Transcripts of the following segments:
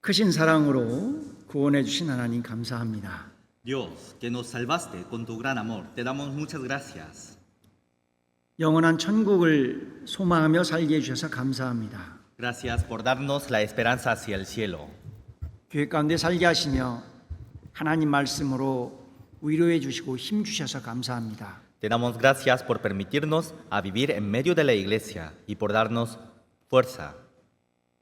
크신 사랑으로 구원해 주신 하나님 감사합니다. Dios, que nos salvaste con tu gran amor, te damos muchas gracias. 영원한 천국을 소망하며 살게 해 주셔서 감사합니다. Gracias por darnos la esperanza hacia el cielo. 교회 가운데 살게 하시며 하나님 말씀으로 위로해 주시고 힘 주셔서 감사합니다. Te damos gracias por permitirnos a vivir en medio de la iglesia y por darnos fuerza.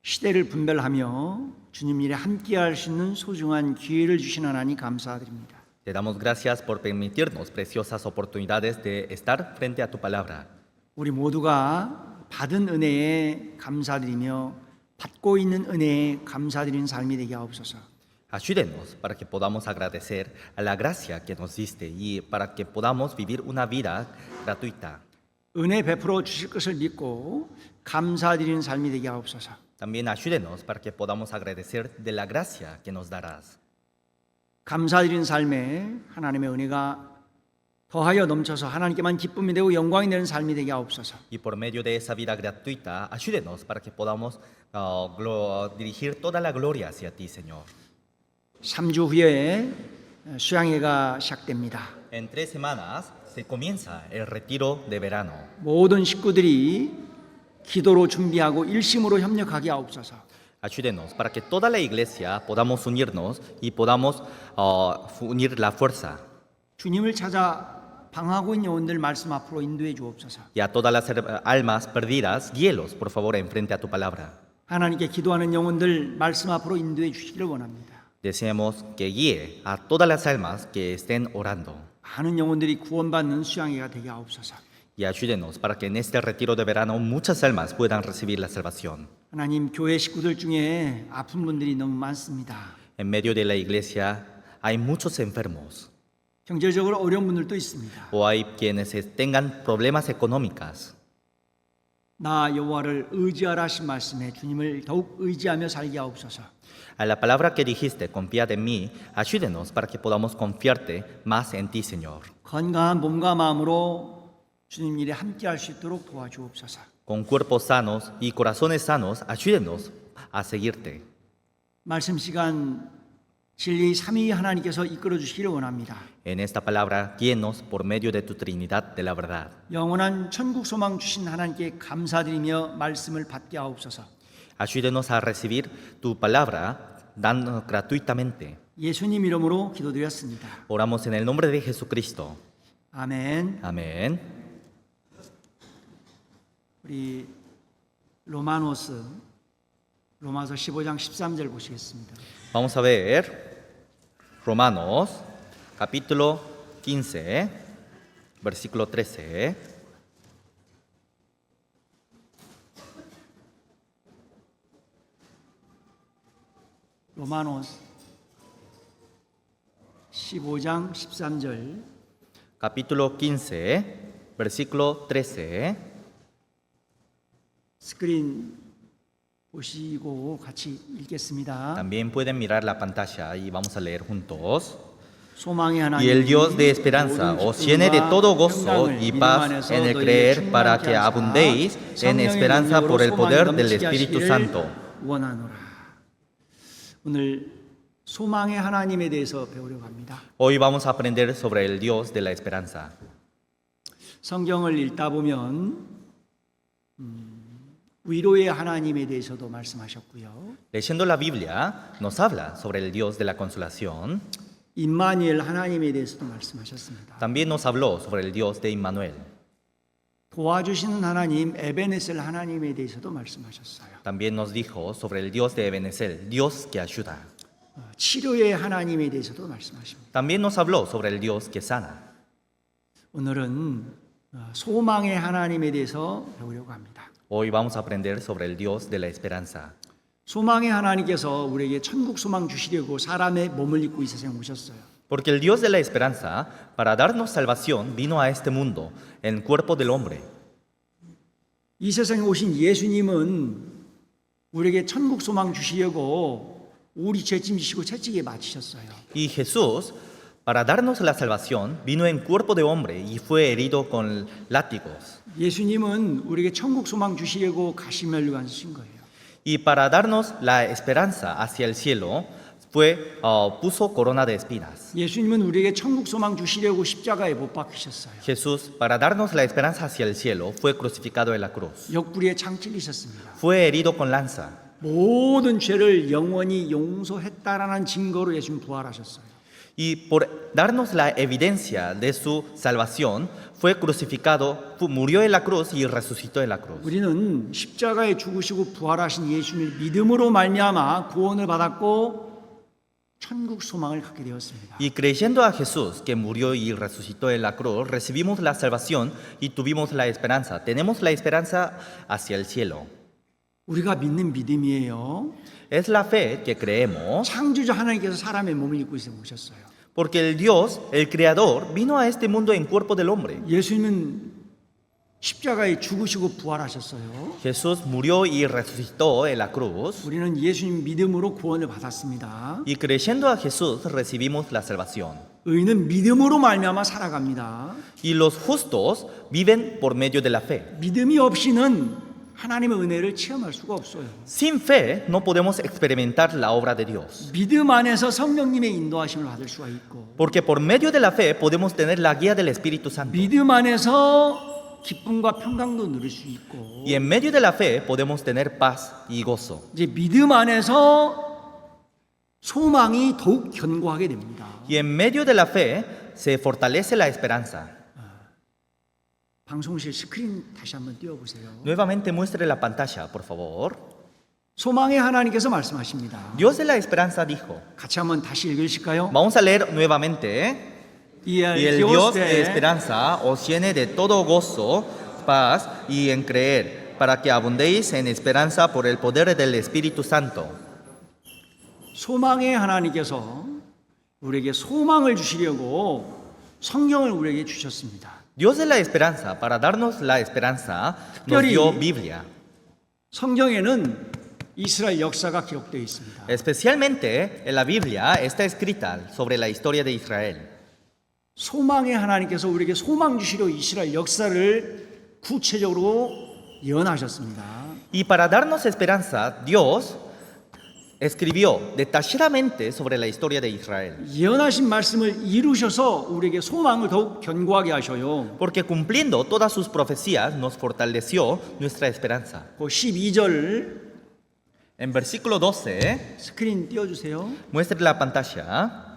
시대를 분별하며 주님 일에 함께 할 수 있는 소중한 기회를 주신 하나님 감사드립니다. Te damos gracias por permitirnos preciosas oportunidades de estar frente a tu palabra. 우리 모두가 받은 은혜에 감사드리며 받고 있는 은혜에 감사드리는 삶이 되게 하옵소서. Ayúdenos para que podamos agradecer a la gracia que nos diste y para que podamos vivir una vida gratuita. 은혜 베풀어 주실 것을 믿고 감사드리는 삶이 되게 하옵소서. También ayúdenos para que podamos agradecer de la gracia que nos darás. 감사드리는 삶에 하나님의 은혜가 더하여 넘쳐서 하나님께만 기쁨이 되고 영광이 되는 삶이 되게 하옵소서. Y por medio de esa vida gratuita, ayúdenos para que podamos dirigir toda la gloria hacia ti, Señor. 3주 후에 수양회가 시작됩니다. En 3 semanas se comienza el retiro de verano. 모든 식구들이 기도로 준비하고 일심으로 협력하게 하옵소서. Ayúdenos para que toda la iglesia podamos unirnos y podamos unir la fuerza. 주님을 찾아 방황하고 있는 영혼들 말씀 앞으로 인도해 주옵소서. Y a todas las almas perdidas, guíelos, por favor, enfrente a tu palabra. 하나님께 기도하는 영혼들 말씀 앞으로 인도해 주시기를 원합니다. Deseamos que guíe a todas las almas que estén orando. 많은 영혼들이 구원받는 수양회가 되게 하옵소서. Y ayúdenos para que en este retiro de verano muchas almas puedan recibir la salvación. 하나님 교회 식구들 중에 아픈 분들이 너무 많습니다. En medio de la iglesia hay muchos enfermos 경제적으로 어려운 분들도 있습니다. o hay quienes tengan problemas económicos. 나 여호와를 의지하라 하신 말씀에 주님을 더욱 의지하며 살게 하옵소서. A la palabra que dijiste, confiad en mí, ayúdenos para que podamos confiarte más en ti, Señor. 건강한 몸과 마음으로 주님 일에 함께 할 수 있도록 도와주옵소서. Con cuerpos sanos y corazones sanos, ayúdenos a seguirte. 말씀 시간 진리 삼위 하나님께서 이끌어 주시기를 원합니다. En esta palabra, guíenos por medio de tu Trinidad de la verdad. 영원한 천국 소망 주신 하나님께 감사드리며 말씀을 받게 하옵소서. Ayúdenos a recibir tu palabra dando gratuitamente. 예수님 이름으로 기도드렸습니다. Oramos en el nombre de Jesucristo. 아멘. Amén. 우리 로마서 15장 13절 보시겠습니다. Vamos a ver Romanos capítulo 15, versículo 13. 로마서 15장 13절 Capítulo 15, versículo 13. 스크린 보시고 같이 읽겠습니다. También pueden mirar la pantalla y vamos a leer juntos. 소망의 하나님 Y el Dios de esperanza os llene de todo gozo y paz en el creer para que abundéis en esperanza por el poder del Espíritu Santo. 원하노라. 오늘 소망의 하나님에 대해서 배우려고 합니다. Hoy vamos a aprender sobre el Dios de la esperanza. 성경을 읽다 보면 위로의 하나님에 대해서도 말씀하셨고요. Leyendo la Biblia nos habla sobre el Dios de la consolación. 임마누엘 하나님에 대해서도 말씀하셨습니다. También nos habló sobre el Dios de Immanuel. 도와주시는 하나님 에베네셀 하나님에 대해서도 말씀하셨어요. También nos dijo sobre el Dios de Ebenezer, Dios que ayuda. 치료의 하나님에 대해서도 말씀하십니다. También nos habló sobre el Dios que sana. 오늘은 소망의 하나님에 대해서 배우려고 합니다. Hoy vamos a aprender sobre el Dios de la esperanza. 소망의 하나님께서 우리에게 천국 소망 주시려고 사람의 몸을 입고 이 세상에 오셨어요. Porque el Dios de la esperanza, para darnos salvación, vino a este mundo en cuerpo del hombre. 이 세상에 오신 예수님은 우리에게 천국 소망 주시려고 우리 죄짐 지시고 채찍에 맞으셨어요. Y Jesús, para darnos la salvación, vino en cuerpo de hombre y fue herido con látigos. 예수님은 우리에게 천국 소망 주시려고 가시멜로 가신 거예요. Y para darnos la esperanza hacia el cielo, puso corona de espinas. 예수님은 우리에게 천국 소망 주시려고 십자가에 못 박히셨어요. Jesús, para darnos la esperanza hacia el cielo, fue crucificado en la cruz. 옆구리에 창 찔리셨습니다. Fue herido con lanza. 모든 죄를 영원히 용서했다라는 증거로 예수님 부활하셨어요. Y por darnos la evidencia de su salvación, fue crucificado, murió en la cruz y resucitó en la cruz. 우리는 십자가에 죽으시고 부활하신 예수님을 믿음으로 말미암아 구원을 받았고 천국 소망을 갖게 되었습니다. Y creyendo a Jesús, que murió y resucitó en la cruz, recibimos la salvación y tuvimos la esperanza. Tenemos la esperanza hacia el cielo. 우리가 믿는 믿음이에요. Es la fe que creemos, 창조주 하나님께서 사람의 몸을 입고 오셨어요. porque el Dios, el Creador, vino a este mundo en cuerpo del hombre. 예수님은 십자가에 죽으시고 부활하셨어요. Jesús murió y resucitó en la cruz. 우리는 예수님 믿음으로 구원을 받았습니다. Y creyendo a Jesús recibimos la salvación. 의인은 믿음으로 말미암아 살아갑니다. Y los justos viven por medio de la fe. 믿음이 없이는 하나님의 은혜를 체험할 수가 없어요. Sin fe no podemos experimentar la obra de Dios. 믿음 안에서 성령님의 인도하심을 받을 수가 있고 Porque por medio de la fe podemos tener la guía del Espíritu Santo. 믿음 안에서 기쁨과 평강도 누릴 수 있고 Y en medio de la fe podemos tener paz y gozo. 이제 믿음 안에서 소망이 더욱 견고하게 됩니다. Y en medio de la fe se fortalece la esperanza. 방송실 스크린 다시 한번 띄워보세요. Nuevamente muestre la pantalla, por favor. 소망의 하나님께서 말씀하십니다. Dios de la esperanza dijo. 같이 한번 다시 읽으실까요? Vamos a leer nuevamente. Y el Dios de esperanza os llene de todo gozo, paz y en creer, para que abundéis en esperanza por el poder del Espíritu Santo. 소망의 하나님께서 우리에게 소망을 주시려고 성경을 우리에게 주셨습니다. Dios de la esperanza, para darnos la esperanza, nos dio Biblia. 성경에는 이스라엘 역사가 기록되어 있습니다. Especialmente en la Biblia está escrita sobre la historia de Israel. 소망의 하나님께서 우리에게 소망 주시려 이스라엘 역사를 구체적으로 예언하셨습니다. Y para darnos esperanza, Dios escribió detalladamente sobre la historia de Israel. 예언하신 말씀을 이루셔서 우리에게 소망을 더욱 견고하게 하셔요. Porque cumpliendo todas sus profecías nos fortaleció nuestra esperanza. 그 12절 En versículo 12, 스크린 띄워주세요. muestre la pantalla.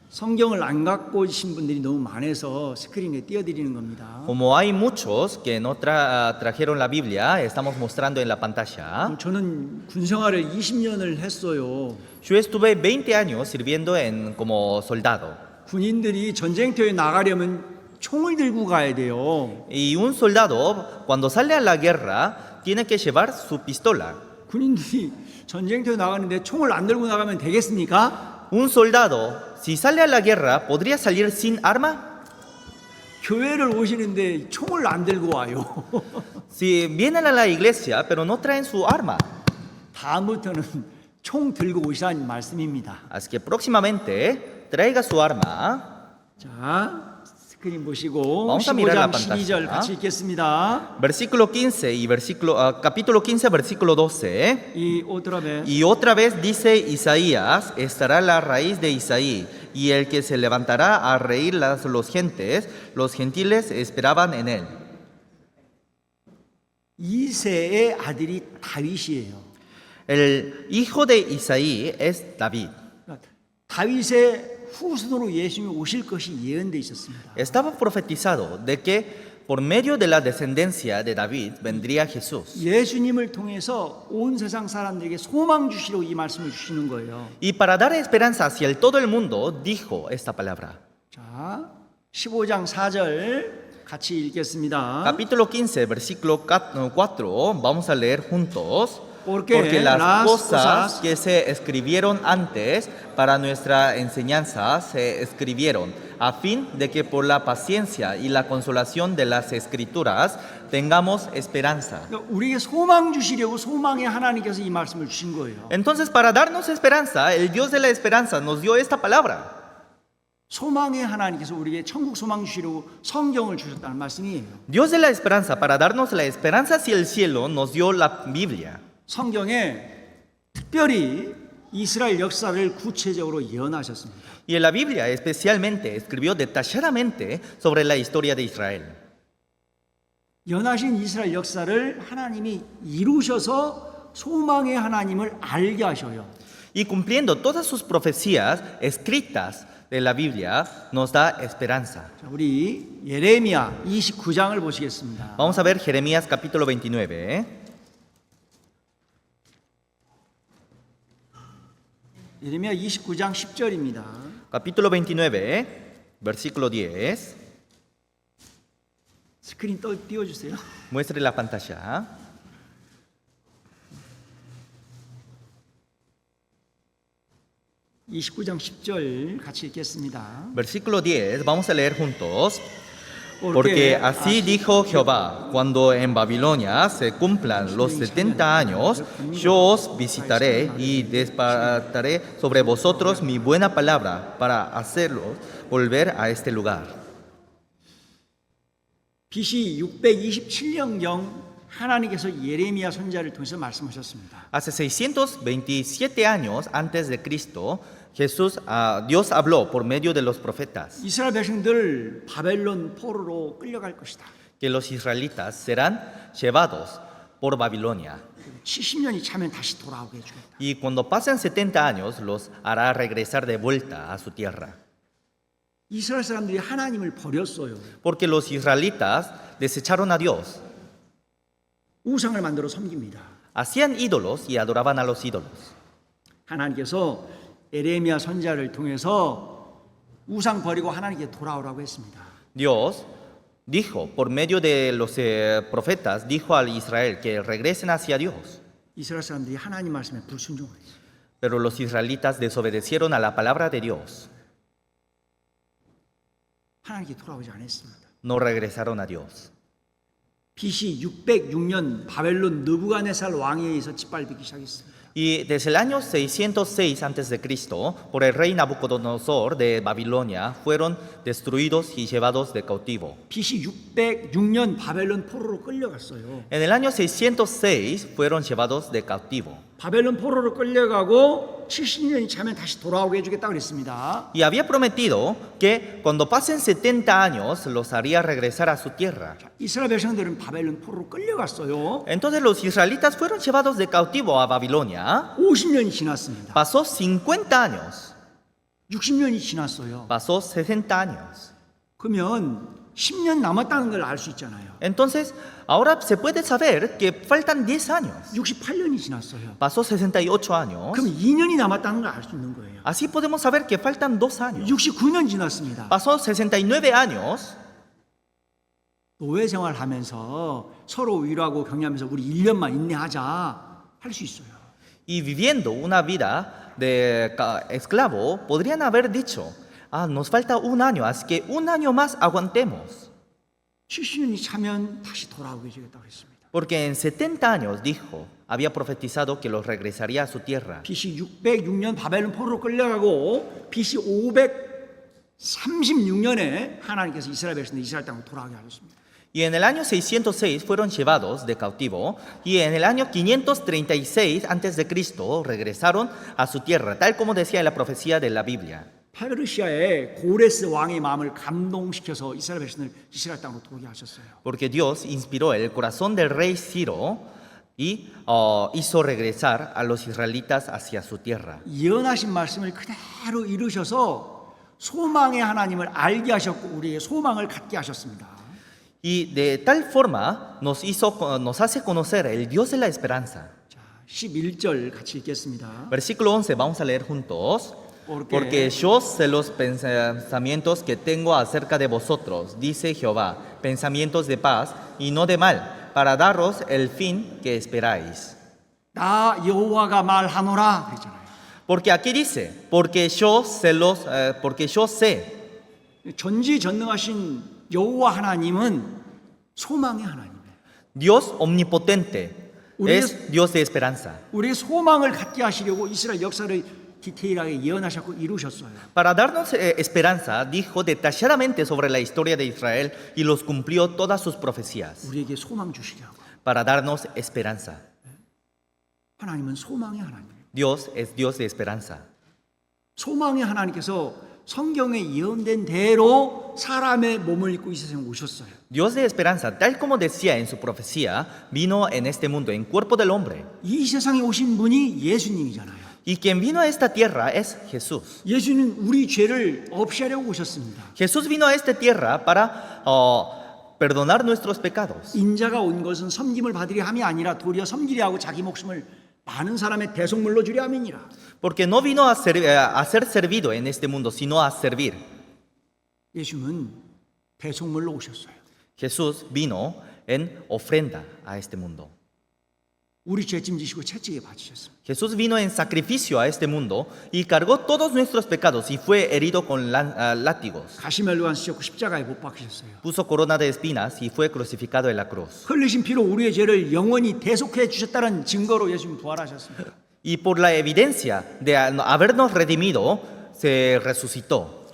성경을 안 갖고 오신 분들이 너무 많아서 스크린에 띄워드리는 겁니다. Como hay muchos que no trajeron la Biblia, estamos mostrando en la pantalla. 저는 군 생활을 20년을 했어요. Yo estuve 20 años sirviendo como soldado. 군인들이 전쟁터에 나가려면 총을 들고 가야 돼요. Y un soldado, cuando sale a la guerra, tiene que llevar su pistola. 군인들이 전쟁터에 나가는데 총을 안 들고 나가면 되겠습니까? Un soldado, si sale a la guerra, ¿podría salir sin arma? 교회를 오시는데 총을 안 들고 와요. Si vienen a la iglesia, pero no traen su arma. 다음부터는 총 들고 오시라는 말씀입니다. Así que próximamente traiga su arma. 자, 스크린 보시고 Vamos a mirar la 15장 12절 pantalla. 같이 읽겠습니다. Versículo 15 y capítulo 15, versículo 12. 이 otra vez Y otra vez dice Isaías, estará la raíz de Isaí, y el que se levantará a reír los gentiles esperaban en él. 이새의 아들이 다윗이에요. El hijo de Isaí es David. 다윗의 후손으로 예수님이 오실 것이 예언되어 있었습니다. Estaba profetizado de que por medio de la descendencia de David vendría Jesús. 예수님을 통해서 온 세상 사람들에게 소망 주시려고 이 말씀을 주시는 거예요. Y para dar esperanza hacia todo el mundo, dijo esta palabra. 자, 15장 4절 같이 읽겠습니다. Capítulo 15, versículo 4, vamos a leer juntos. Porque las cosas cosas que se escribieron antes para nuestra enseñanza se escribieron, a fin de que por la paciencia y la consolación de las escrituras tengamos esperanza. 우리에게 소망 주시려고 소망의 하나님께서 이 말씀을 주신 거예요. Entonces, para darnos esperanza, el Dios de la esperanza nos dio esta palabra. 소망의 하나님께서 우리에게 천국 소망 주시려고 성경을 주셨다는 말씀이에요. Dios de la esperanza, para darnos la esperanza hacia el cielo, nos dio la Biblia. 성경에 특별히 이스라엘 역사를 구체적으로 예언하셨습니다. Y en la Biblia especialmente escribió detalladamente sobre la historia de Israel. 예언하신 이스라엘 역사를 하나님이 이루셔서 소망의 하나님을 알게 하셔요. Y cumpliendo todas sus profecías escritas de la Biblia, nos da esperanza. 자, 우리 예레미야 29장을 보시겠습니다. Vamos a ver Jeremías capítulo 29. 예레미야 29장 10절입니다. Capítulo 29, versículo 10. 스크린 띄워주세요. Muestre la pantalla. 이 29장 10절 같이 읽겠습니다. Versículo 10, vamos a leer juntos. Porque así dijo Jehová, cuando en Babilonia se cumplan los 70 años, yo os visitaré y despertaré sobre vosotros mi buena palabra para hacerlos volver a este lugar. BC 627년경 하나님께서 예레미야 선지자를 통해서 말씀하셨습니다. Hace 627 años antes de Cristo, Dios habló por medio de los profetas 이스라엘 백성들 바벨론 포로로 끌려갈 것이다. que los israelitas serán llevados por Babilonia. 70년이 차면 다시 돌아오게 해주겠다. Y cuando pasen 70 años, los hará regresar de vuelta a su tierra. 이스라엘 사람들이 하나님을 버렸어요. Porque los israelitas desecharon a Dios, 우상을 만들어 섬깁니다. hacían ídolos y adoraban a los ídolos. 하나님께서 예레미야 선지자를 통해서 우상 버리고 하나님께 돌아오라고 했습니다. Dios dijo, por medio de los profetas, dijo al Israel que regresen hacia Dios. 이스라엘 사람들이 하나님 말씀에 불순종했어요. Pero los israelitas desobedecieron a la palabra de Dios. 하나님께 돌아오지 않았습니다. No regresaron a Dios. BC 606년 바벨론 느부갓네살 왕에 의해서 짓밟히기 시작했습니다. Y desde el año 606 a.C., por el rey Nabucodonosor de Babilonia, fueron destruidos y llevados de cautivo. BC 606년 바벨론 포로로 끌려갔어요. En el año 606 fueron llevados de cautivo. 바벨론 포로로 끌려가고 70년이 차면 다시 돌아오게 해주겠다고 그랬습니다. Y había prometido que cuando pasen 70 años los haría regresar a su tierra. 이스라엘 백성들은 바벨론 포로로 끌려갔어요. Entonces los israelitas fueron llevados de cautivo a Babilonia. 50년이 지났습니다. Pasó 50 años. 60년이 지났어요. Pasó 60 años. 그러면 10년 남았다는 걸 알 수 있잖아요. Entonces, ahora se puede saber que faltan 10 años. 68년이 지났어요. Pasó 68 años. 그럼 2년이 남았다는 걸 알 수 있는 거예요. Así podemos saber que faltan 2 años. 69년 지났습니다. Pasó 69 años. 노예 생활하면서 서로 위로하고 격려하면서 우리 1년만 인내하자 할 수 있어요. Y viviendo una vida de esclavo, podrían haber dicho, nos falta un año, así que un año más aguantemos. 70년이 차면 다시 돌아오게 해주겠다고 했습니다. Porque en 70 años, dijo, había profetizado que los regresaría a su tierra. BC 606년 바벨론 포로로 끌려가고 BC 536년에 하나님께서 이스라엘 백성들 이스라엘 땅으로 돌아오게 하셨습니다. Y en el año 606 fueron llevados de cautivo, y en el año 536 a.C. regresaron a su tierra, tal como decía en la profecía de la Biblia. 페르시아의 고레스 왕의 마음을 감동시켜서 이스라엘 백성을 이스라엘 땅으로 돌아오게 하셨어요. Porque Dios inspiró el corazón del rey Ciro y hizo regresar a los israelitas hacia su tierra. 예언하신 말씀을 그대로 이루셔서 소망의 하나님을 알게 하셨고 우리에게 소망을 갖게 하셨습니다. Y de tal forma nos hace conocer el Dios de la esperanza. 자, 11절 같이 읽겠습니다. Versículo 11, vamos a leer juntos. Porque yo sé los pensamientos que tengo acerca de vosotros, dice Jehová, pensamientos de paz y no de mal, para daros el fin que esperáis. 나 여호와가 말하노라 그랬잖아요. Porque aquí dice, porque yo sé. 전지전능하신 여호와 하나님은 소망의 하나님이에요. Dios omnipotente es Dios de esperanza. 우리의 소망을 갖게 하시려고 이스라엘 역사를 디테일하게 예언하셨고 이루셨어요. Para darnos esperanza, dijo detalladamente sobre la historia de Israel y los cumplió todas sus profecías. 우리에게 소망 주시려고. Para darnos esperanza. 하나님은 소망의 하나님이에요. Dios es Dios de esperanza. 소망의 하나님께서 성경에 예언된 대로 사람의 몸을 입고 이 세상에 오셨어요. Dios de esperanza, tal como decía en su profecía, vino en este mundo en cuerpo del hombre. 이 세상에 오신 분이 예수님이잖아요. Y quien vino a esta tierra es Jesús. 예수는 우리 죄를 없애려고 오셨습니다. Jesús vino a esta tierra para perdonar nuestros pecados. 인자가 온 것은 섬김을 받으려 함이 아니라 도리어 섬기려 하고 자기 목숨을 많은 사람의 대속물로 주려 함이니라. Porque no vino a ser servido en este mundo, sino a servir. 예수는 대속물로 오셨어요. Jesús vino en ofrenda a este mundo. 우리 죄짐 지시고 채찍에 받으셨습니다. Jesús vino en sacrificio a este mundo y cargó todos nuestros pecados y fue herido con látigos. 가시멜로한 쓰셨고 십자가에 못 박히셨어요. Puso corona de espinas y fue crucificado en la cruz. 흘리신 피로 우리의 죄를 영원히 대속해 주셨다는 증거로 예수님 부활하셨습니다. Y por la evidencia de habernos redimido, se resucitó.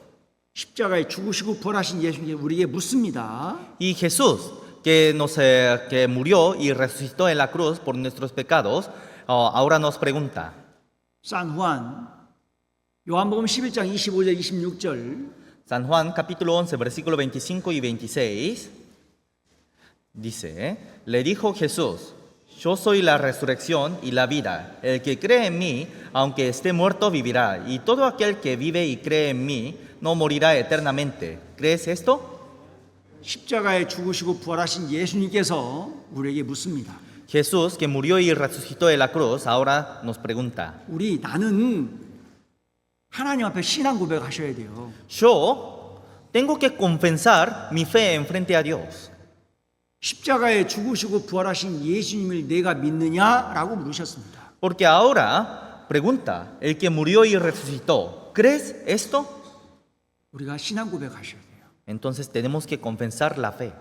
십자가에 죽으시고 부활하신 예수님께 우리에게 묻습니다. Y Jesús, que murió y resucitó en la cruz por nuestros pecados, ahora nos pregunta. 산 후안 요한복음 11장 25절 26절 San Juan capítulo 11 versículo 25 y 26 dice, le dijo Jesús, yo soy la resurrección y la vida. El que cree en mí, aunque esté muerto, vivirá. Y todo aquel que vive y cree en mí, no morirá eternamente. ¿Crees esto? 십자가에 죽으시고 부활하신 예수님께서 우리에게 묻습니다. Jesús, que murió y resucitó en la cruz, ahora nos pregunta. 나는 하나님 앞에 신앙 고백하셔야 돼요. Yo tengo que confesar mi fe en frente a Dios. 십자가에 죽으시고 부활하신 예수님을 내가 믿느냐라고 물으셨습니다. Porque ahora pregunta, el que murió y resucitó, ¿crees esto? 우리가 신앙 고백하셔야 돼요. Entonces tenemos que confesar la fe.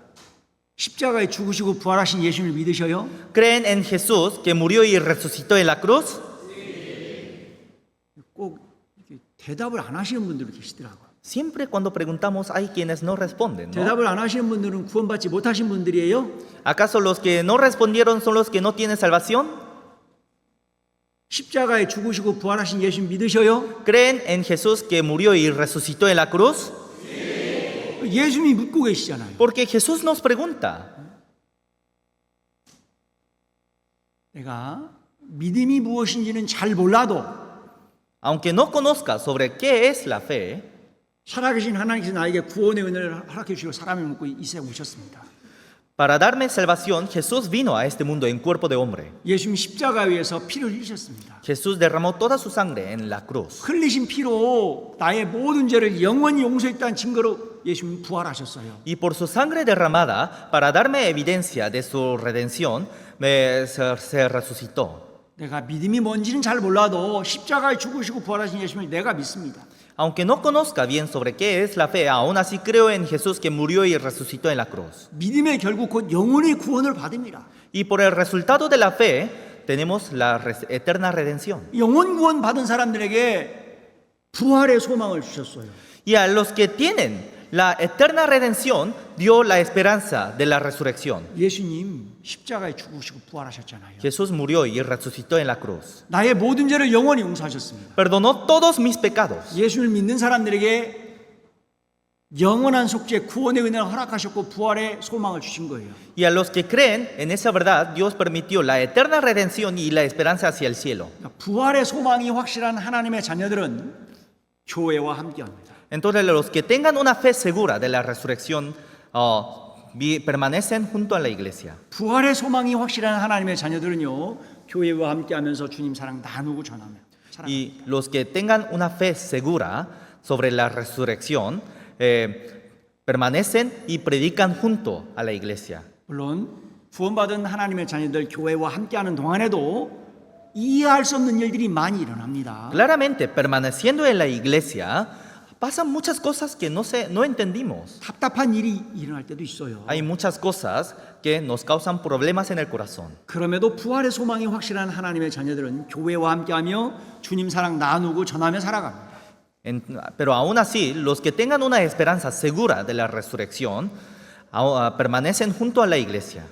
십자가에 죽으시고 부활하신 예수님을 믿으셔요? ¿Creen en Jesús que murió y resucitó en la cruz? 꼭 이렇게 대답을 안 하시는 분들이 계시더라고요. Siempre cuando preguntamos hay quienes no responden, ¿no? 대답을 안 하시는 분들은 구원받지 못하신 분들이에요? ¿Acaso los que no respondieron son los que no tienen salvación? 십자가에 죽으시고 부활하신 예수님 믿으셔요? ¿Creen en Jesús que murió y resucitó en la cruz? 예수님이 묻고 계시잖아요. Porque Jesús nos pregunta. 내가 믿음이 무엇인지는 잘 몰라도 Aunque no conozca sobre qué es la fe, 살아계신 하나님께서 나에게 구원의 은혜를 허락해 주시고 사람을 먹고 이 세상에 오셨습니다. para darme salvación, Jesús vino a este mundo en cuerpo de hombre. 예수님 십자가 위에서 피를 흘리셨습니다. Jesús derramó toda su sangre en la cruz. 흘리신 피로 나의 모든 죄를 영원히 용서했다는 증거로 예수님 부활하셨어요. Y por su sangre derramada, para darme evidencia de su redención, se resucitó. 내가 믿음이 뭔지는 잘 몰라도 십자가에 죽으시고 부활하신 예수님을 내가 믿습니다. Aunque no conozca bien sobre qué es la fe, aún así creo en Jesús que murió y resucitó en la cruz. 믿음의 결국 곧 영원의 구원을 받습니다. Y por el resultado de la fe, tenemos la eterna redención. 영원 구원 받은 사람들에게 부활의 소망을 주셨어요. Y a los que tienen la eterna redención, dio la esperanza de la resurrección. 예수님 십자가에 죽으시고 부활하셨잖아요. Jesús murió y resucitó en la cruz. 나의 모든 죄를 영원히 용서하셨습니다. Perdonó todos mis pecados. 예수를 믿는 사람들에게 영원한 속죄 구원의 은혜를 허락하셨고 부활의 소망을 주신 거예요. Y a los que creen en esa verdad, Dios permitió la eterna redención y la esperanza hacia el cielo. 부활의 소망이 확실한 하나님의 자녀들은 교회와 함께합니다. Entonces los que tengan una fe segura de la resurrección permanecen junto a la iglesia. 부활의 소망이 확실한 하나님의 자녀들은요 교회와 함께하면서 주님 사랑 나누고 전하며 Y los que tengan una fe segura sobre la resurrección permanecen y predican junto a la iglesia. 물론 구원받은 하나님의 자녀들 교회와 함께하는 동안에도 이해할 수 없는 일들이 많이 일어납니다. Claramente, permaneciendo en la iglesia, pasan muchas cosas que no entendimos. 답답한 일이 일어날 때도 있어요. Hay muchas cosas que nos causan problemas en el corazón. 그럼에도 부활의 소망이 확실한 하나님의 자녀들은 교회와 함께하며 주님 사랑 나누고 전하며 살아갑니다. Pero aún así, los que tengan una esperanza segura de la resurrección permanecen junto a la iglesia.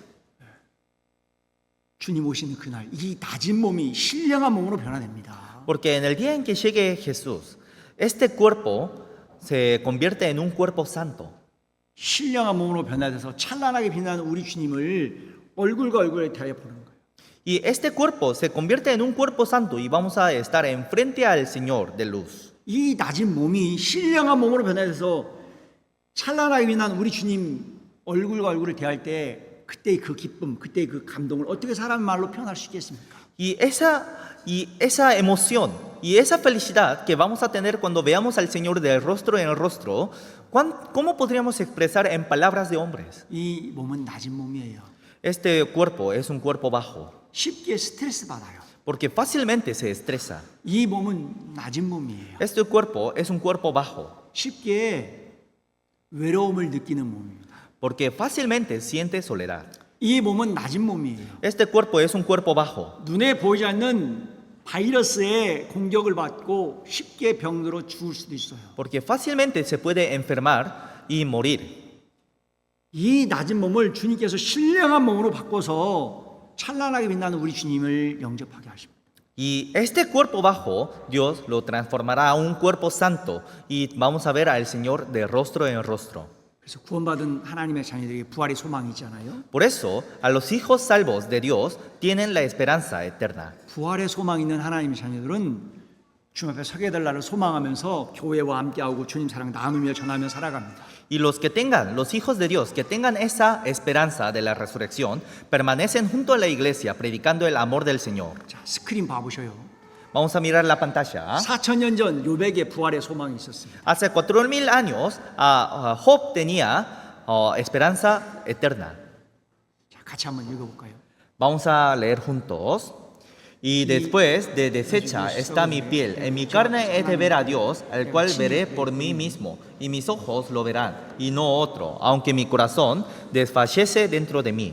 주님 오시는 그날 이 낮은 몸이 신령한 몸으로 변화됩니다. Porque en el día en que llegue Jesús, este cuerpo se convierte en un cuerpo santo. 신령한 몸으로 변화돼서 찬란하게 빛나는 우리 주님을 얼굴과 얼굴에 대하여 보는 거예요. Y este cuerpo se convierte en un cuerpo santo y vamos a estar enfrente al Señor de luz. 이 낮은 몸이 신령한 몸으로 변화돼서 찬란하게 빛나는 우리 주님 얼굴과 얼굴을 대할 때 그때의 그 기쁨, 그때의 그 감동을 어떻게 사람 말로 표현할 수 있겠습니까? Y esa emoción y esa felicidad que vamos a tener cuando veamos al Señor de rostro en rostro, ¿cómo podríamos expresar en palabras de hombres? 이 몸은 낮은 몸이에요. Este cuerpo es un cuerpo bajo, 쉽게 스트레스 받아요. porque fácilmente se estresa. 이 몸은 낮은 몸이에요. Este cuerpo es un cuerpo bajo, 쉽게 외로움을 느끼는 몸입니다. porque fácilmente siente soledad. 이 몸은 낮은 몸이에요. Este cuerpo es un cuerpo bajo, 눈에 보이지 않는 바이러스의 공격을 받고 쉽게 병들어 죽을 수도 있어요. porque fácilmente se puede enfermar y morir. 이 낮은 몸을 주님께서 신령한 몸으로 바꿔서 찬란하게 빛나는 우리 주님을 영접하게 하십니다. Y este cuerpo bajo, Dios lo transformará a un cuerpo santo y vamos a ver al Señor de rostro en rostro. 그래서 구원받은 하나님의 자녀들에게 부활의 소망이 있잖아요. Por eso, a los hijos salvos de Dios tienen la esperanza eterna. 부활의 소망 있는 하나님의 자녀들은 주님 앞에 서게 될 날을 소망하면서 교회와 함께하고 주님 사랑 나누며 전하며 살아갑니다. Y los hijos de Dios que tengan esa esperanza de la resurrección, permanecen junto a la iglesia predicando el amor del Señor. 자, 스크린 봐보셔요. Vamos a mirar la pantalla. 4,000년 전 요백의 부활의 소망이 있었습니다. Hace 4,000 años, Job tenía esperanza eterna. 자, 같이 한번 읽어볼까요? Vamos a leer juntos. Y después de deshecha está mi piel, en mi carne he de ver a Dios, al cual veré por mí mismo, y mis ojos lo verán, y no otro, aunque mi corazón desfallece dentro de mí.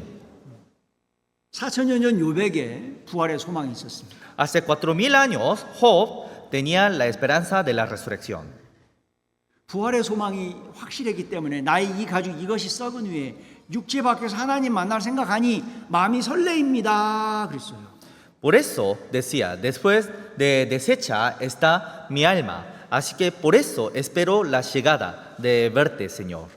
4,000년 전 요백의 부활의 소망이 있었습니다. Hace 4,000 años, Job tenía la esperanza de la resurrección. 부활의 소망이 확실했기 때문에 나의 이 가죽 이것이 썩은 후에 육체 밖에서 하나님 만날 생각하니 마음이 설레입니다. 그랬어요. Por eso decía, después de deshecha está mi alma, así que por eso espero la llegada de verte, Señor.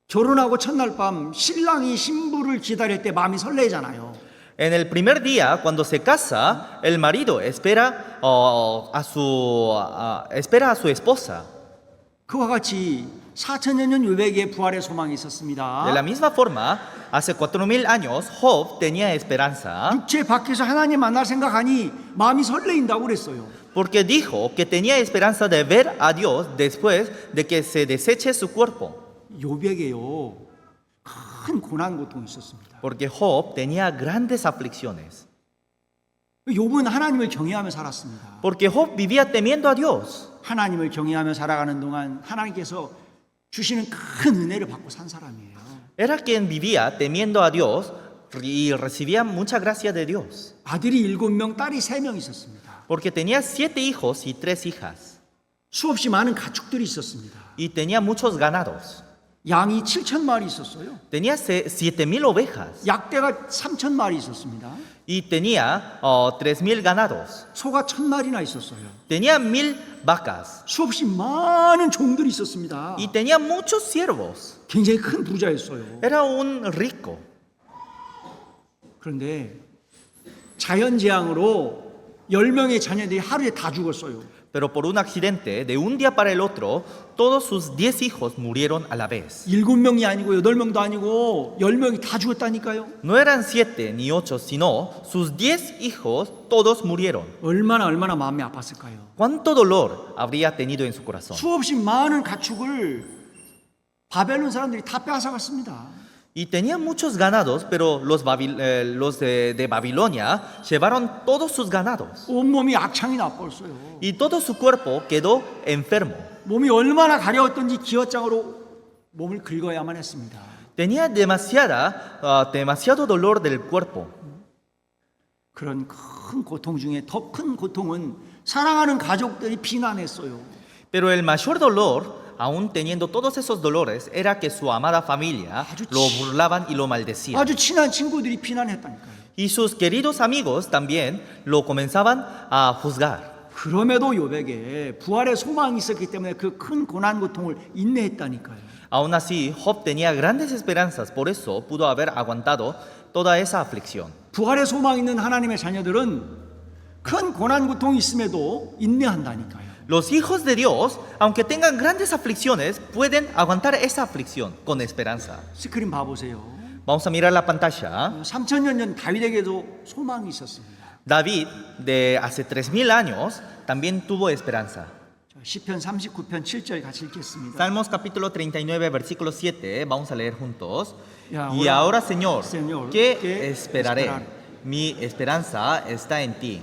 결혼하고 첫날 밤 신랑이 신부를 기다릴 때 마음이 설레잖아요. En el primer día, cuando se casa, el marido espera a su esposa. 그와 같이 4,000년 전 요백의 부활의 소망이 있었습니다. De la misma forma, hace 4,000 años, Job tenía esperanza 육체 밖에서 하나님 만날 생각하니 마음이 설레인다고 그랬어요. porque dijo que tenía esperanza de ver a Dios después de que se deseche su cuerpo. 요백에요 큰 고난 고통이 있었습니다. Porque Job tenía grandes aflicciones. 욥은 하나님을 경외하며 살았습니다. Porque Job vivía temiendo a Dios. 하나님을 경외하며 살아가는 동안 하나님께서 주시는 큰 은혜를 받고 산 사람이에요. Era quien vivía temiendo a Dios y recibía mucha gracia de Dios. 아들이 7명, 딸이 3명 있었습니다. Porque tenía 7 hijos y 3 hijas. 수없이 많은 가축들이 있었습니다. Y tenía muchos ganados. 양이 7,000마리 있었어요. Tenía 7,000 ovejas. 약대가 3,000마리 있었습니다. Y tenía 3,000 ganados. 소가 1,000마리나 있었어요. Tenía 1,000 vacas. 수없이 많은 종들이 있었습니다. Y tenía muchos siervos. 굉장히 큰 부자였어요. Era un rico. 그런데 자연재앙으로 10명의 자녀들이 하루에 다 죽었어요. Pero por un accidente, de un día para el otro, todos sus 10 hijos murieron a la vez. 7명이 아니고 8명도 아니고 10명이 다 죽었다니까요. No eran 7 ni 8, sino sus 10 hijos, todos murieron. 얼마나 마음이 아팠을까요? ¿Cuánto dolor habría tenido en su corazón? 수없이 많은 가축을 바벨론 사람들이 다 빼앗아갔습니다. Y tenía muchos ganados, pero los de Babilonia llevaron todos sus ganados. 온몸이 악창이 나빴어요. Y todo su cuerpo quedó enfermo. 몸이 얼마나 가려웠던지 기어장으로 몸을 긁어야만 했습니다. Tenía demasiado dolor del cuerpo. 그런 큰 고통 중에 더 큰 고통은 사랑하는 가족들이 비난했어요. Pero el mayor dolor, aún teniendo todos esos dolores, era que su amada familia lo burlaban y lo maldecían. 아주 친한 친구들이 비난했다니까요. Y sus queridos amigos también lo comenzaban a juzgar. 그럼에도 욥에게 부활의 소망이 있었기 때문에 그 큰 고난 고통을 인내했다니까요. Aún así, Job tenía grandes esperanzas, por eso pudo haber aguantado toda esa aflicción. 부활의 소망 있는 하나님의 자녀들은 큰 고난 고통이 있음에도 인내한다니까요. Los hijos de Dios, aunque tengan grandes aflicciones, pueden aguantar esa aflicción con esperanza. 스크린 봐보세요. Vamos a mirar la pantalla. 3000년 전 다윗에게도 소망이 있었습니다. David, de hace 3000 años, también tuvo esperanza. 자, 시편 39편 7절 같이 읽겠습니다. Salmos capítulo 39, versículo 7, vamos a leer juntos. Y Y ahora, Señor, Señor, ¿qué ¿qué esperaré? esperar? Mi esperanza está en ti.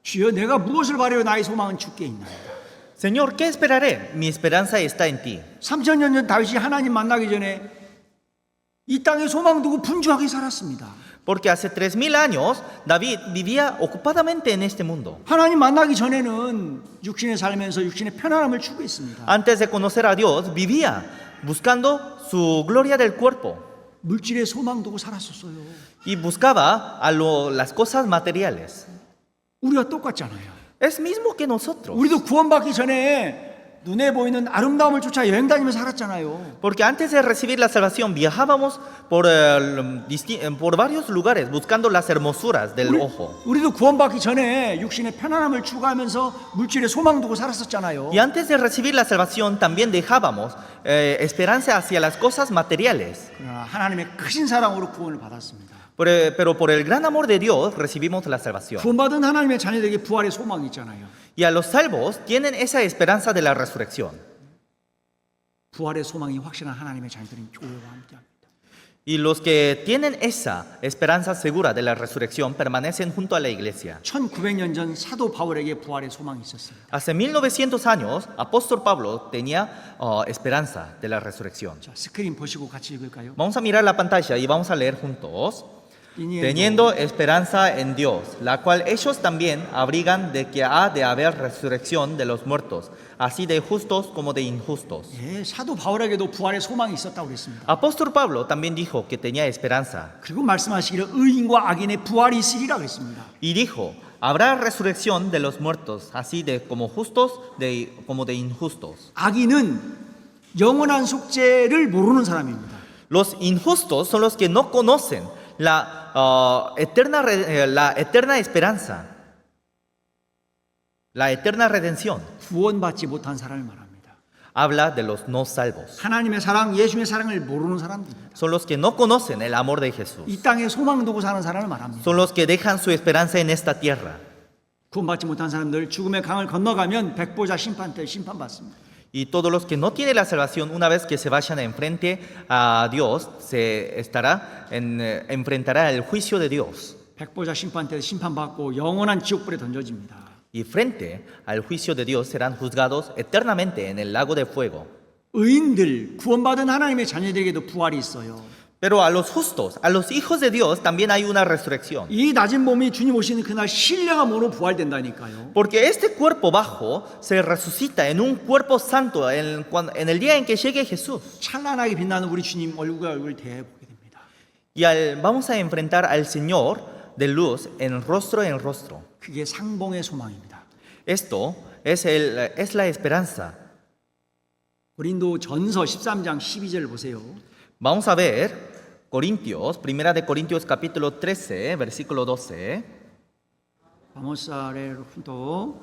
주여 내가 무엇을 바라요 나의 소망은 주께 있나이다. Señor, ¿qué esperaré? Mi esperanza está en ti. 3000년 전 다윗이 하나님 만나기 전에 이 땅에 소망 두고 분주하게 살았습니다. Porque hace 3000 años David vivía ocupadamente en este mundo. 하나님 만나기 전에는 육신에 살면서 육신의 편안함을 추구했습니다. Antes de conocer a Dios, vivía buscando su gloria del cuerpo 물질에 소망 두고 살았었어요. y buscaba las cosas materiales. 우리가 똑같잖아요. Es mismo que nosotros. 우리도 구원받기 전에 눈에 보이는 아름다움을 쫓아 여행 다니며 살았잖아요. Porque antes de recibir la salvación viajábamos por varios lugares buscando las hermosuras del ojo. 우리도 구원받기 전에 육신의 편안함을 추구하면서 물질에 소망 두고 살았었잖아요. Y antes de recibir la salvación también dejábamos esperanza hacia las cosas materiales. 그러나 하나님의 크신 사랑으로 구원을 받았습니다. Pero por el gran amor de Dios recibimos la salvación. 구원받은 하나님의 자녀들에게 부활의 소망이 있잖아요. Y a los salvos tienen esa esperanza de la resurrección. 부활의 소망이 확실한 하나님의 자녀들은 교회와 함께합니다. Y los que tienen esa esperanza segura de la resurrección permanecen junto a la iglesia. 1900년 전 사도 바울에게 부활의 소망이 있었습니다. Hace 1900 años, apóstol Pablo tenía esperanza de la resurrección. 자, 스크린 보시고 같이 읽을까요? Vamos a mirar la pantalla y vamos a leer juntos. Teniendo Teniendo esperanza en Dios, la cual ellos también abrigan de que ha de haber resurrección de los muertos, así de justos como de injustos. 예, 사도 바울에게도 부활의 소망이 있었다고 그랬습니다. Apóstol Pablo también dijo que tenía esperanza 그리고 말씀하시기를 의인과 악인의 부활이 있으리라 그랬습니다. y dijo, habrá resurrección de los muertos, así de como justos como de injustos. 악인은 영원한 속죄를 모르는 사람입니다. Los injustos son los que no conocen la eterna esperanza, la eterna redención. 구원받지 못한 사람을 말합니다. Habla de los no salvos. 하나님의 사랑, 예수님의 사랑을 모르는 사람들입니다. Son los que no conocen el amor de Jesús. 이 땅에 소망 두고 사는 사람을 말합니다. Son los que dejan su esperanza en esta tierra. 구원받지 못한 사람들 죽음의 강을 건너가면 백보자 심판 때 심판받습니다. Y todos los que no tienen la salvación, una vez que se vayan enfrente a Dios, enfrentará el juicio de Dios. 백보자 심판 때 심판받고 영원한 지옥불에 던져집니다. Y frente al juicio de Dios serán juzgados eternamente en el lago de fuego. 의인들, 구원받은 하나님의 자녀들에게도 부활이 있어요. Pero a los justos, a los hijos de Dios, también hay una resurrección. 이 낮은 몸이 주님 오시는 그날 신령함으로 부활된다니까요. Porque este cuerpo bajo se resucita en un cuerpo santo en el día en que llegue Jesús. 찬란하게 빛나는 우리 주님 얼굴과 얼굴 대해보게 됩니다. Y vamos a enfrentar al Señor de luz en rostro. 그게 상봉의 소망입니다. Esto es la esperanza. 고린도 전서 13장 12절 보세요. Vamos a ver Primera de Corintios capítulo 13, versículo 12. Vamos a leer juntos.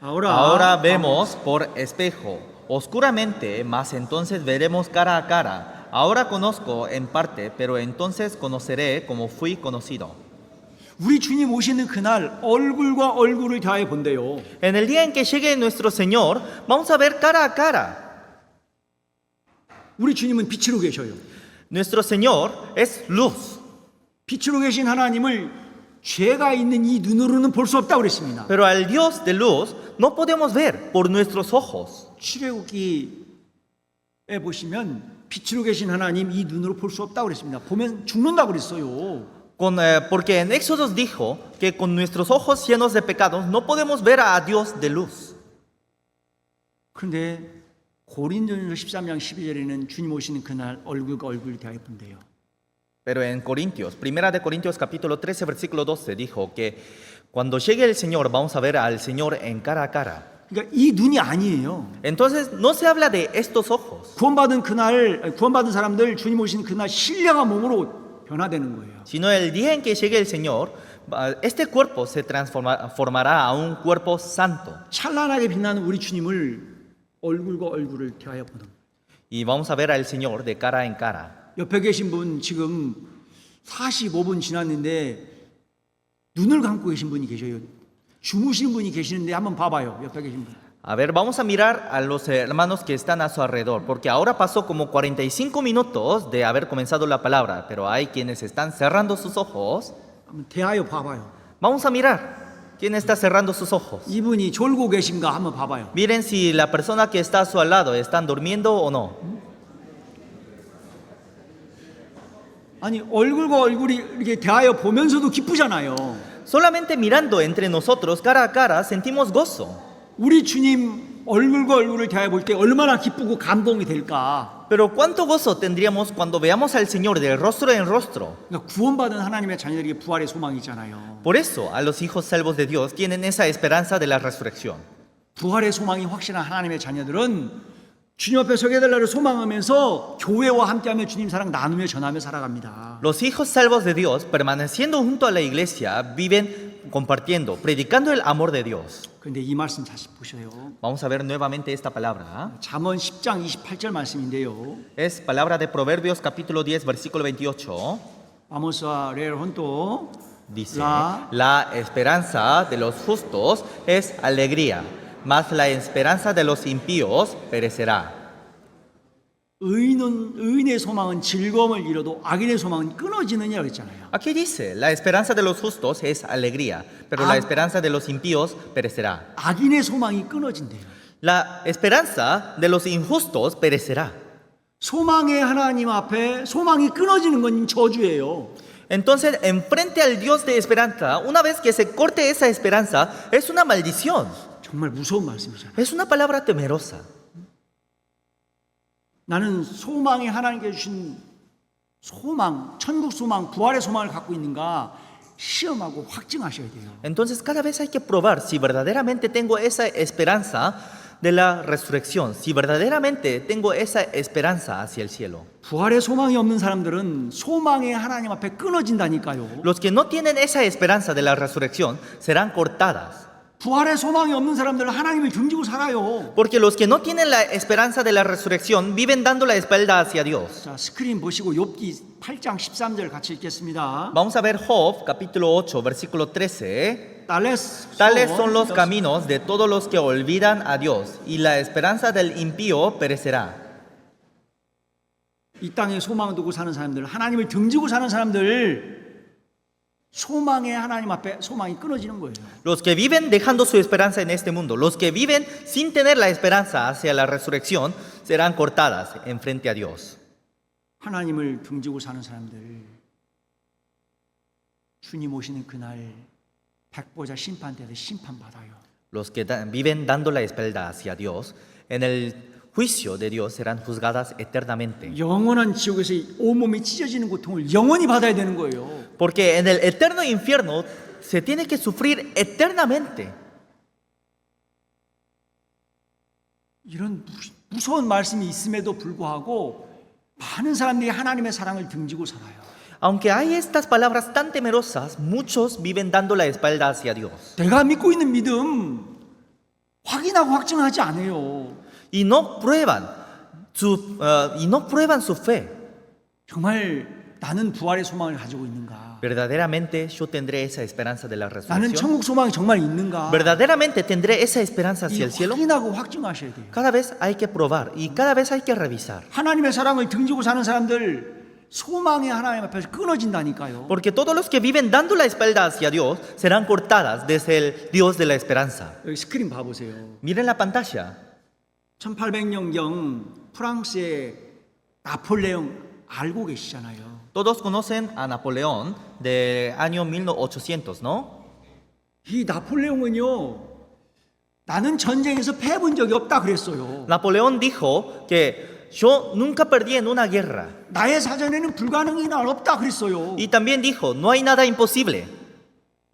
Ahora vemos por espejo, oscuramente, mas entonces veremos cara a cara. Ahora conozco en parte, pero entonces conoceré como fui conocido. 우리 주님 오시는 그날 얼굴과 얼굴을 대하여 본대요. En el día en que llegue nuestro Señor, vamos a ver cara a cara. 우리 주님은 빛으로 계셔요. Nuestro Señor es luz. 빛으로 계신 하나님을 죄가 있는 이 눈으로는 볼 수 없다고 그랬습니다. Pero al Dios de luz no podemos ver por nuestros ojos. 출애굽기에 보시면 빛으로 계신 하나님 이 눈으로 볼 수 없다고 그랬습니다. 보면 죽는다고 그랬어요. Porque en Éxodos dijo que con nuestros ojos llenos de pecados no podemos ver a Dios de luz. 그런데 고린도전서 13장 12절에는 주님 오시는 그날 얼굴과 얼굴을 대하여 본대요. Pero en Corintios, Primera de Corintios capítulo 13, versículo 12, dijo que cuando llegue el Señor vamos a ver al Señor en cara a cara. 그러니까 이 눈이 아니에요. Entonces no se habla de estos ojos, 구원받은 사람들 주님 오신 그날 신령한 몸으로 변화되는 거예요. sino el día en que llegue el Señor, este cuerpo se transformará a un cuerpo santo. 찬란하게 빛나는 우리 주님을 얼굴과 얼굴을 대하여 보는. Y vamos a ver al Señor de cara en cara. 옆에 계신 분 지금 45분 지났는데 눈을 감고 계신 분이 계셔요. 주무시는 분이 계시는데 한번 봐봐요. 옆에 계신 분. A ver, vamos a mirar a los hermanos que están a su alrededor, porque ahora pasó como 45 minutos de haber comenzado la palabra, pero hay quienes están cerrando sus ojos. 한번 대하여 봐봐요. Vamos a mirar quién está cerrando sus ojos. 이분이 졸고 계신가 한번 봐봐요. Miren si la persona que está a su lado están durmiendo o no. 아니 얼굴과 얼굴이 이렇게 대하여 보면서도 기쁘잖아요. Solamente mirando entre nosotros cara a cara sentimos gozo. 우리 주님 얼굴과 얼굴을 대하여 볼 때 얼마나 기쁘고 감동이 될까. Pero cuánto gozo tendríamos cuando veamos al Señor de rostro en rostro. 그러니까 구원받은 하나님의 자녀들에게 부활의 소망이 있잖아요. Por eso a los hijos salvos de Dios tienen esa esperanza de la resurrección. 부활의 소망이 확실한 하나님의 자녀들은 주님 앞에 서게 될 날을 소망하면서 교회와 함께하며 주님 사랑 나누며 전하며 살아갑니다. Los hijos salvos de Dios, permaneciendo junto a la iglesia, viven compartiendo, predicando el amor de Dios. 그런데 이 말씀 다시 보셔요. Vamos a ver nuevamente esta palabra. 잠언 10장 28절 말씀인데요. Es palabra de Proverbios capítulo 10, versículo 28. Vamos a leer junto. Dice, la esperanza de los justos es alegría, mas la esperanza de los impíos perecerá. 의인의 소망은 즐거움을 이뤄도 악인의 소망은 끊어지느니라 그랬잖아요. Aquí dice, la esperanza de los justos es alegría, pero la esperanza de los impíos perecerá. 악인의 소망이 끊어진대요. La esperanza de los injustos perecerá. 소망의 하나님 앞에 소망이 끊어지는 건 저주예요. Entonces, enfrente al Dios de esperanza, una vez que se corte esa esperanza, es una maldición. 정말 무서운 말씀이잖아요. Es una palabra temerosa. 나는 소망이 하나님께 주신 소망, 천국 소망, 부활의 소망을 갖고 있는가 시험하고 확증하셔야 돼요. Entonces, cada vez hay que probar si verdaderamente tengo esa esperanza de la resurrección, si verdaderamente tengo esa esperanza hacia el cielo. 부활의 소망이 없는 사람들은 소망의 하나님 앞에 끊어진다니까요. Los que no tienen esa esperanza de la resurrección serán cortadas. 부활의 소망이 없는 사람들은 하나님을 등지고 살아요. Porque los que no tienen la esperanza de la resurrección viven dando la espalda hacia Dios. 자, 스크린 보시고 욥기 8장 13절 같이 읽겠습니다. Vamos a ver Job, capítulo 8, versículo 13. Tales son los caminos de todos los que olvidan a Dios, y la esperanza del impío perecerá. 이 땅에 소망을 두고 사는 사람들, 하나님을 등지고 사는 사람들, 소망의 하나님 앞에 소망이 끊어지는 거예요. Los que viven dejando su esperanza en este mundo, los que viven sin tener la esperanza hacia la resurrección, serán cortadas en frente a Dios. 하나님을 등지고 사는 사람들, 주님 오시는 그날 백보자 심판대에 심판받아요. Los que viven dando la espalda hacia Dios, en el juicio de Dios serán juzgadas eternamente. 영원한 지옥에서 온몸이 찢어지는 고통을 영원히 받아야 되는 거예요. Porque en el eterno infierno se tiene que sufrir eternamente. 이런 무서운 말씀이 있음에도 불구하고 많은 사람들이 하나님의 사랑을 등지고 살아요. Aunque hay estas palabras tan temerosas, muchos viven dando la espalda hacia Dios. 내가 믿고 있는 믿음 확인하고 확증하지 않아요. Y no prueban su fe. 정말 나는 부활의 소망을 가지고 있는가? ¿Verdaderamente yo tendré esa esperanza de la 나는 resurrección? 천국 소망이 정말 있는가? ¿Verdaderamente tendré esa esperanza 이 hacia el cielo? 확인하고 확증하셔야 돼요. Cada vez hay que probar y cada vez hay que revisar. 하나님의 사랑을 등지고 사는 사람들 소망의 하나님 앞에서 끊어진다니까요. Porque todos los que viven dando la espalda hacia Dios serán cortadas desde el Dios de la esperanza. 여기 스크린 봐보세요. Miren la pantalla. 1800년경 프랑스의 나폴레옹 알고 계시잖아요. Todos conocen a Napoleón del año 1800, ¿no? 이 나폴레옹은요, 나는 전쟁에서 패본 적이 없다 그랬어요. Napoleón dijo que yo nunca perdí en una guerra. 나의 사전에는 불가능이 날 없다 그랬어요. Y también dijo, no hay nada imposible.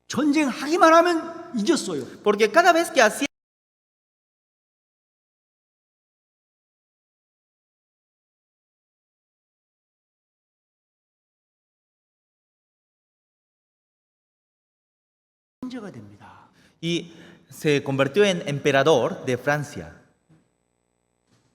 전쟁하기만 하면 이겼어요. Porque cada vez que hacía 황제가 됩니다. y se convirtió en emperador de Francia.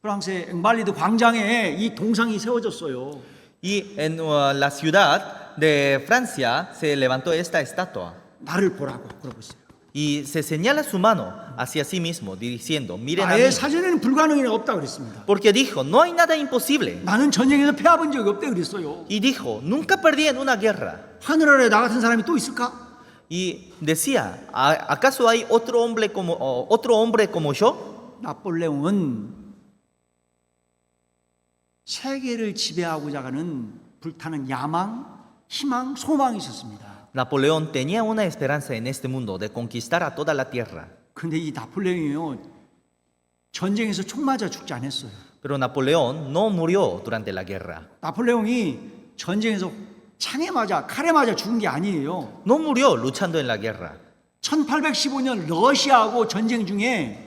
프랑스의 앵발리드 광장에 이 동상이 세워졌어요. Y en la ciudad de Francia se levantó esta estatua. 나를 보라고 그러고 있어요. Y se señala su mano hacia sí mismo, diciendo, miren a mí. 나의 사전에는 불가능이 없다 그랬습니다. Porque dijo, no hay nada imposible. 나는 전쟁에서 패해본 적이 없다 그랬어요. Y dijo, nunca perdí en una guerra. 하늘 아래 나 같은 사람이 또 있을까? Y decía, ¿acaso hay otro hombre como yo? 나폴레옹은 세계를 지배하고자 하는 불타는 야망, 희망, 소망이 있었습니다. Napoleón tenía una esperanza en este mundo de conquistar a toda la tierra. 근데 이 나폴레옹이요 전쟁에서 총 맞아 죽지 않았어요. Pero Napoleón no murió durante la guerra. 나폴레옹이 전쟁에서 창에 맞아 칼에 맞아 죽은 게 아니에요. No murió luchando en la guerra. 1815년 러시아하고 전쟁 중에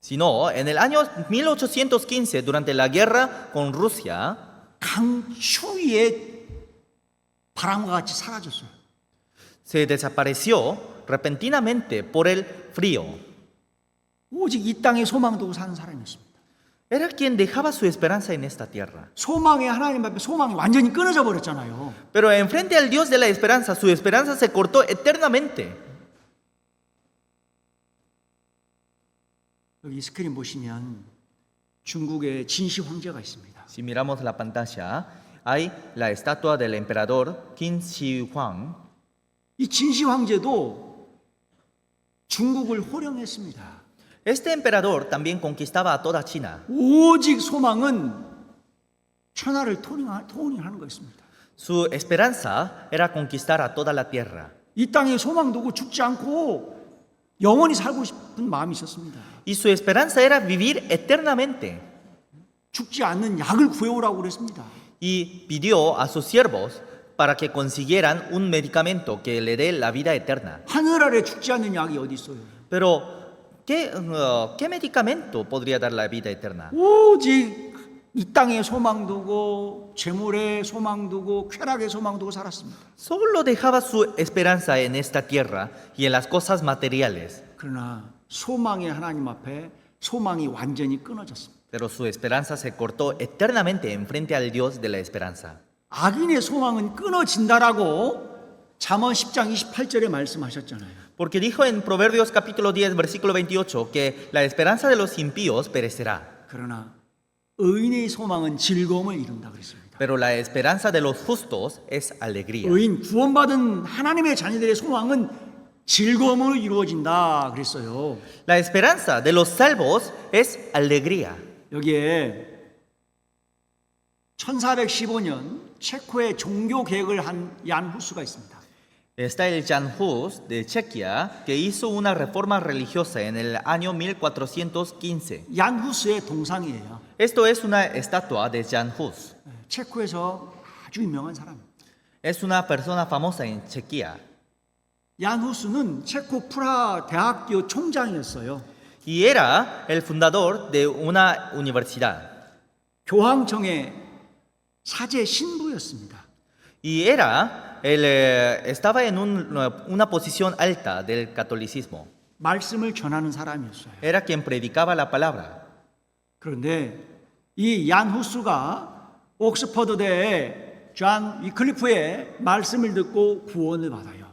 Sino en el año 1815, durante la guerra con Rusia, 강추위에 바람과 같이 사라졌어요. se desapareció repentinamente por el frío. 오직 이 땅에 소망 두고 사는 사람이었습니다. Era quien dejaba su esperanza en esta tierra. 소망에 하나님 앞에 소망이 완전히 끊어져 버렸잖아요. Pero enfrente al Dios de la esperanza, su esperanza se cortó eternamente. 여기 스크린 보시면 중국의 진시 황제가 있습니다. Si miramos la pantalla, hay la estatua del emperador Qin Shi Huang. 이 진시 황제도 중국을 호령했습니다. Este emperador también conquistaba a toda China. 오직 소망은 천하를 통일하는 거였습니다. Su esperanza era conquistar a toda la tierra. 이 땅에 소망 두고 죽지 않고 영원히 살고 싶은 마음이 있었습니다. Y su esperanza era vivir eternamente. 죽지 않는 약을 구해오라고 그랬습니다. Y pidió a sus siervos para que consiguieran un medicamento que le dé la vida eterna. 하늘 아래 죽지 않는 약이 어디 있어요? Pero, ¿qué medicamento podría dar la vida eterna? 오직 이 땅에 소망 두고 재물에 소망 두고 쾌락에 소망 두고 살았습니다. Solo dejaba su esperanza en esta tierra y en las cosas materiales. 그러나 소망의 하나님 앞에 소망이 완전히 끊어졌습니다. Pero su esperanza se cortó eternamente enfrente al Dios de la esperanza. 악인의 소망은 끊어진다라고 잠언 10장 28절에 말씀하셨잖아요. Porque dijo en Proverbios capítulo 10, versículo 28, que la esperanza de los impíos perecerá. 그러나 의인의 소망은 즐거움을 이룬다 그랬습니다. Pero la esperanza de los justos es alegría. 의인 구원받은 하나님의 자녀들의 소망은 즐거움으로 이루어진다 그랬어요. La esperanza de los salvos es alegría. 여기에 1415년 체코의 종교 개혁을 한 얀 후스가 있습니다. Está el Jan Hus de Chequia, que hizo una reforma religiosa en el año 1415. 얀 후스의 동상이에요. Esto es una estatua de Jan Hus. 체코에서 아주 유명한 사람입니다. Es una persona famosa en Chequia. 얀 후스는 체코 프라 대학교 총장이었어요. Y era el fundador de una universidad. 교황청의 사제 신부였습니다. Y estaba en una posición alta del catolicismo. 말씀을 전하는 사람이었어요. Era quien predicaba la palabra. 그런데 이 얀 후스가 옥스퍼드대의 존 위클리프의 말씀을 듣고 구원을 받아요.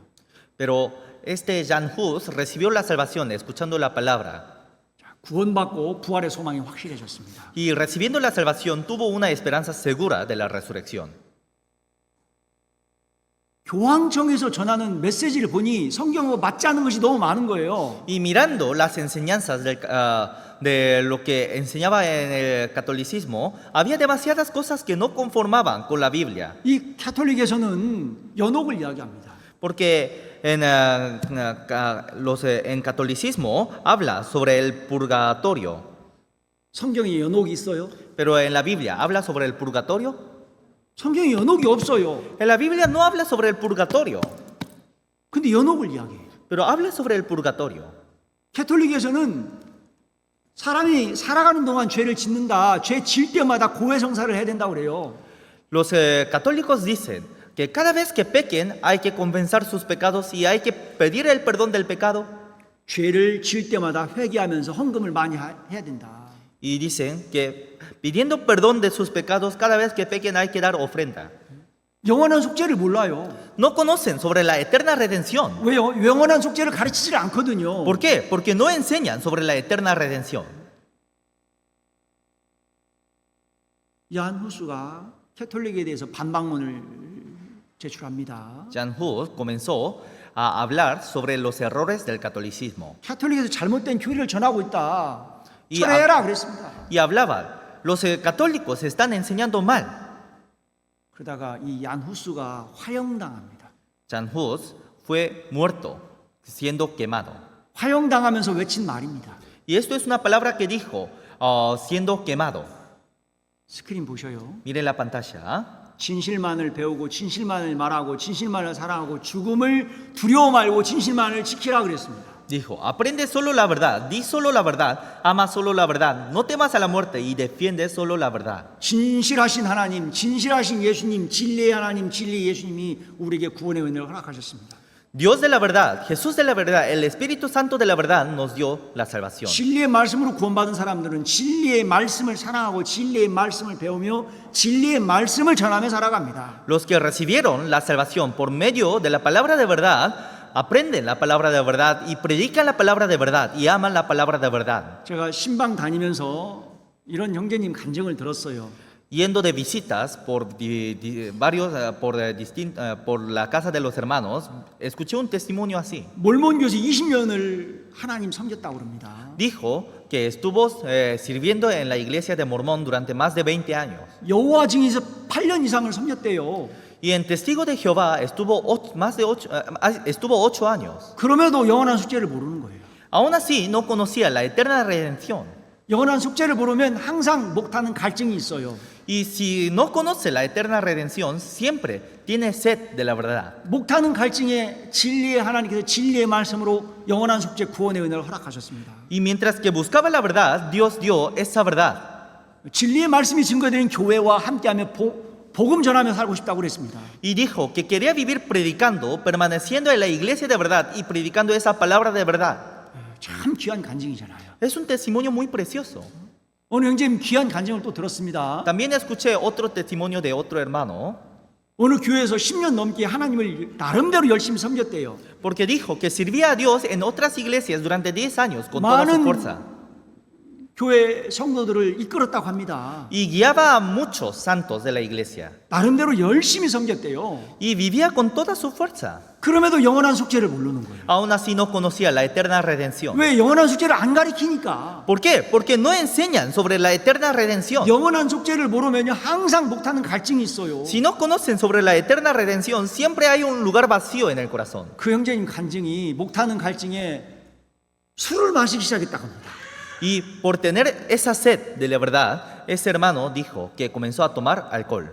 Pero este Jan Hus recibió la salvación escuchando la palabra. 구원받고 부활의 소망이 확실해졌습니다. Y recibiendo la salvación tuvo una esperanza segura de la resurrección. 교황청에서 전하는 메시지를 보니 성경과 맞지 않는 것이 너무 많은 거예요. Y mirando las enseñanzas de lo que enseñaba en el catolicismo, había demasiadas cosas que no conformaban con la Biblia. 이 카톨릭에서는 연옥을 이야기합니다. Porque en catolicismo habla sobre el purgatorio. 성경에 연옥이 있어요? Pero en la Biblia habla sobre el purgatorio. 성경에 연옥이 없어요. En la Biblia no habla sobre el purgatorio, 근데 연옥을 이야기해요. pero habla sobre el purgatorio. 캐톨릭에서는 사람이 살아가는 동안 죄를 짓는다. 죄 질 때마다 고해성사를 해야 된다고 그래요. Los católicos dicen que cada vez que pequen hay que compensar sus pecados y hay que pedir el perdón del pecado. 죄를 지을 때마다 회개하면서 헌금을 많이 해야 된다. Y dicen que pidiendo perdón de sus pecados cada vez que pequen hay que dar ofrenda. 영원한 속죄를 몰라요. No conocen sobre la eterna redención. 왜요? 영원한 속죄를 가르치질 않거든요. ¿Por qué? Porque no enseñan sobre la eterna redención. 얀 후스가 캐톨릭에 대해서 반박문을 제출합니다. Jan Hus comenzó a hablar sobre los errores del catolicismo 캐톨릭에서 잘못된 교리를 전하고 있다. 이 철회해라 그랬습니다. y hablaba, los católicos están enseñando mal. 그러다가 이 얀 후스가 화형당합니다. Jan Hus fue muerto, siendo quemado. 화형당하면서 외친 말입니다. Y esto es una palabra que dijo, siendo quemado. 스크린 보셔요. Miren la pantalla. 진실만을 배우고 진실만을 말하고 진실만을 사랑하고 죽음을 두려워 말고 진실만을 지키라 그랬습니다. Dijo, aprende solo la verdad, di solo la verdad, ama solo la verdad, no temas a la muerte y defiende solo la verdad. 진실하신 하나님, 진실하신 예수님, 진리의 하나님, 진리의 예수님이 우리에게 구원의 은혜를 허락하셨습니다. Dios de la verdad, Jesús de la verdad, el Espíritu Santo de la verdad nos dio la salvación. 진리의 말씀으로 구원받은 사람들은 진리의 말씀을 사랑하고 진리의 말씀을 배우며 진리의 말씀을 전하며 살아갑니다. Los que recibieron la salvación por medio de la palabra de verdad, aprenden la palabra de verdad y predican la palabra de verdad y aman la palabra de verdad. 제가 신방 다니면서 이런 형제님 간증을 들었어요. Yendo de visitas por por la casa de los hermanos, escuché un testimonio así. 몰몬 교수 20년을 하나님 섬겼다고 그럽니다. Dijo que estuvo sirviendo en la iglesia de Mormón durante más de 20 años. 여호와 증인에서 8년 이상을 섬겼대요. Y en Testigo de Jehová estuvo 8 años. 그럼에도 영원한 숙제를 모르는 거예요. Aún así no conocía la eterna redención. 영원한 숙제를 모르면 항상 목타는 갈증이 있어요. Y si no conoce la eterna redención, siempre tiene sed de la verdad. 목타는 갈증에 진리의 하나님께서 진리의 말씀으로 영원한 숙제 구원의 은혜를 허락하셨습니다. Y mientras que buscaba la verdad, Dios dio esa verdad. 진리의 말씀이 증거되는 교회와 함께하며 복음 전하며 살고 싶다고 그랬습니다. Y dijo que quería vivir predicando, permaneciendo en la iglesia de verdad y predicando esa palabra de verdad. 참 귀한 간증이잖아요. Es un testimonio muy precioso. 오늘 형제님 귀한 간증을 또 들었습니다. También escuché otro testimonio de otro hermano, 어느 교회에서 10년 넘게 하나님을 나름대로 열심히 섬겼대요. porque dijo que servía a Dios en otras iglesias durante 10 años con toda su fuerza. 교회 성도들을 이끌었다고 합니다. Y guiaba a muchos santos de la iglesia. 나름대로 열심히 섬겼대요. Y vivía con toda su fuerza. 그럼에도 영원한 숙제를 모르는 거예요. Aún así no conocía la eterna redención. 왜 영원한 숙제를 안 가르치니까? ¿Por qué? Porque no enseñan sobre la eterna redención. 영원한 숙제를 모르면요 항상 목타는 갈증이 있어요. Si no conocen sobre la eterna redención, siempre hay un lugar vacío en el corazón. 그 형제님 간증이 목타는 갈증에 술을 마시기 시작했다고 합니다. Y por tener esa sed de la verdad, ese hermano dijo que comenzó a tomar alcohol.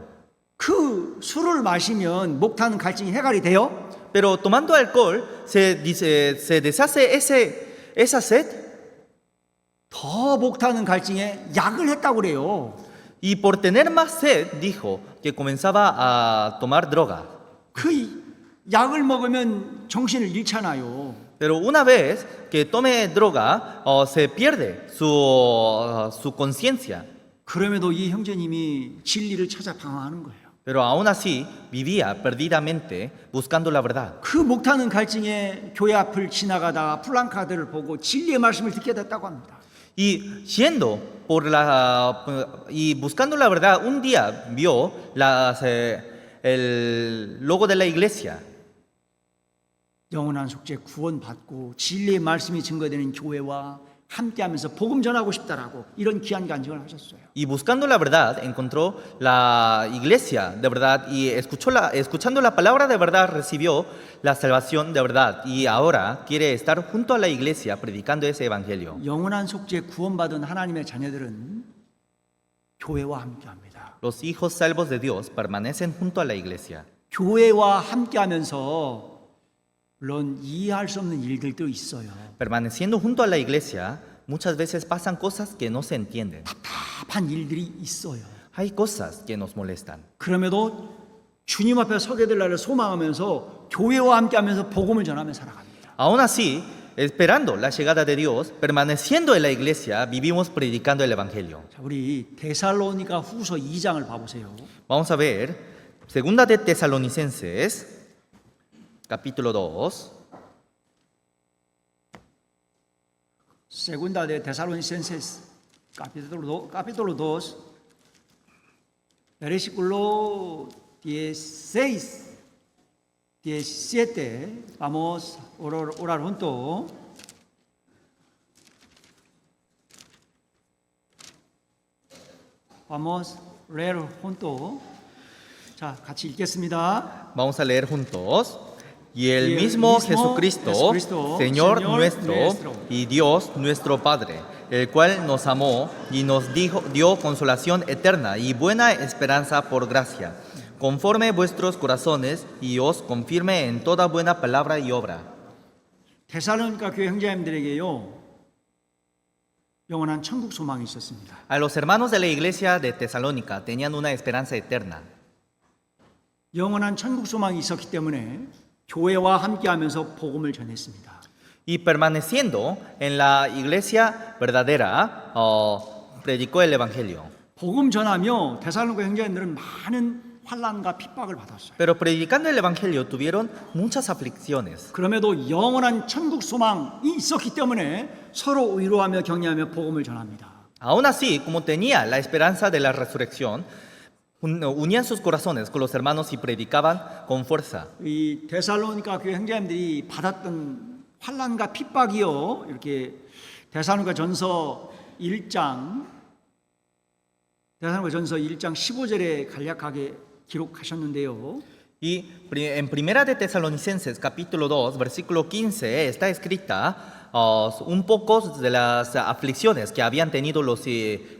그 술을 마시면 목타는 갈증이 해결이 돼요? Pero tomando alcohol se deshace esa sed. 더 목타는 갈증에 약을 했다고 그래요. Y por tener más sed, dijo que comenzaba a tomar droga. 그 약을 먹으면 정신을 잃잖아요. Pero una vez que tome droga, se pierde su conciencia. 그럼에도 이 형제님이 진리를 찾아 방황하는 거예요. Pero aún así vivía perdidamente buscando la verdad. 그 목타는 갈증에 교회 앞을 지나가다가 플랜카드를 보고 진리의 말씀을 듣게 됐다고 합니다. Y yendo y buscando la verdad, un día vio el logo de la iglesia. 영원한 속죄 구원받고 진리의 말씀이 증거되는 교회와 함께하면서 복음 전하고 싶다라고 이런 귀한 간증을 하셨어요. Y buscando la verdad, encontró la iglesia de verdad y escuchando la palabra de verdad, recibió la salvación de verdad. Y ahora quiere estar junto a la iglesia predicando ese evangelio. 영원한 속죄 구원받은 하나님의 자녀들은 교회와 함께합니다. Los hijos salvos de Dios permanecen junto a la iglesia. 교회와 함께하면서 물론 이해할 수 없는 일들도 있어요. Permaneciendo junto a la iglesia, muchas veces pasan cosas que no se entienden. 답답한 일들이 있어요. Hay cosas que nos molestan. 그럼에도 주님 앞에 서게 될 날을 소망하면서 교회와 함께하면서 복음을 전하며 살아갑니다. Aún así, esperando la llegada de Dios, permaneciendo en la iglesia, vivimos predicando el evangelio. 자, 우리 데살로니가 후서 2장을 봐보세요. Vamos a ver, segunda de Tesalonicenses, capítulo 2. Segunda de Tesalonicenses, capítulo 2, versículo 16, 17. Vamos a orar juntos. Vamos a leer juntos. 자, 같이 읽겠습니다. Vamos a leer juntos. Y el mismo Jesucristo, Señor nuestro y Dios nuestro Padre, el cual nos amó y nos dio consolación eterna y buena esperanza por gracia, conforme vuestros corazones y os confirme en toda buena palabra y obra. 데살로니가 교회 형제님들에게요, 영원한 천국 소망이 있었습니다. A los hermanos de la iglesia de Tesalónica tenían una esperanza eterna. 영원한 천국 소망이 있었기 때문에 교회와 함께하면서 복음을 전했습니다. Y permaneciendo en la iglesia verdadera, predicó el evangelio. 복음 전하며 데살로니가 형제님들은 많은 환난과 핍박을 받았어요. Pero predicando el evangelio tuvieron muchas aflicciones. 그럼에도 영원한 천국 소망이 있었기 때문에 서로 위로하며 격려하며 복음을 전합니다. Aún así, como tenía la esperanza de la resurrección, unían sus corazones con los hermanos y predicaban con fuerza. 이 데살로니가 교회 형제님들이 받았던 환난과 핍박이요, 이렇게 데살로니가 전서 1장 15절에 간략하게 기록하셨는데요. Y en primera de Tesalonicenses capítulo 2 versículo 15 está escrita un poco de las aflicciones que habían tenido los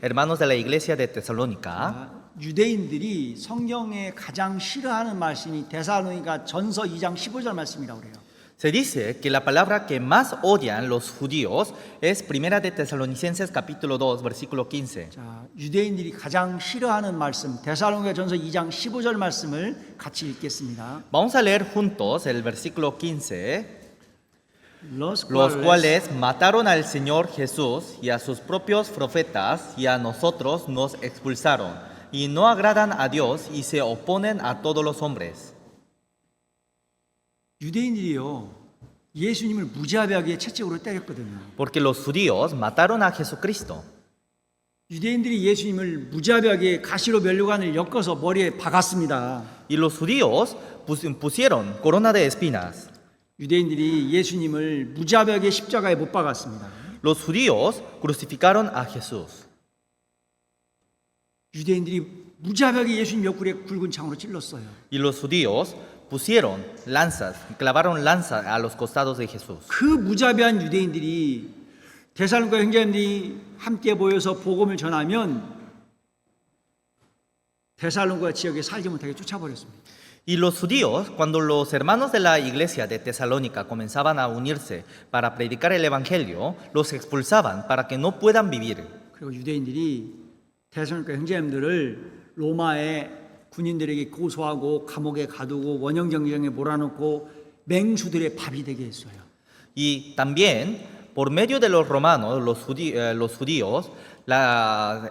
hermanos de la iglesia de Tesalónica. 유대인들이 성경에 가장 싫어하는 말씀이 데살로니가 전서 2장 15절 말씀이라고 그래요. Se dice que la palabra que más odian los judíos es primera de Tesalonicenses capítulo 2 versículo 15. 자, 유대인들이 가장 싫어하는 말씀 데살로니가 전서 2장 15절 말씀을 같이 읽겠습니다. Vamos a leer juntos el versículo 15. Los cuales mataron al Señor Jesús y a sus propios profetas y a nosotros nos expulsaron y no agradan a Dios y se oponen a todos los hombres. 유대인들이요, 예수님을 무자비하게 채찍으로 때렸거든요. Porque los judíos mataron a Jesucristo. 유대인들이 예수님을 무자비하게 가시로 면류관을 엮어서 머리에 박았습니다. Y los judíos pusieron corona de espinas. 유대인들이 예수님을 무자비하게 십자가에 못 박았습니다. Los judíos crucificaron a Jesús. 유대인들이 무자비하게 예수님 옆구리에 굵은 창으로 찔렀어요. Y los judíos pusieron lanzas, clavaron lanzas a los costados de Jesús. 그 무자비한 유대인들이 데살로니가 형제님들이 함께 모여서 복음을 전하면 데살로니가 지역에 살지 못하게 쫓아버렸습니다. Y los judíos, cuando los hermanos de la iglesia de Tesalónica comenzaban a unirse para predicar el evangelio, los expulsaban para que no puedan vivir. 그리고 유대인들이 데살로니가 형제님들을 로마의 군인들에게 고소하고 감옥에 가두고 원형 경쟁에 몰아넣고 맹수들의 밥이 되게 했어요. Y también, por medio de los romanos, los judíos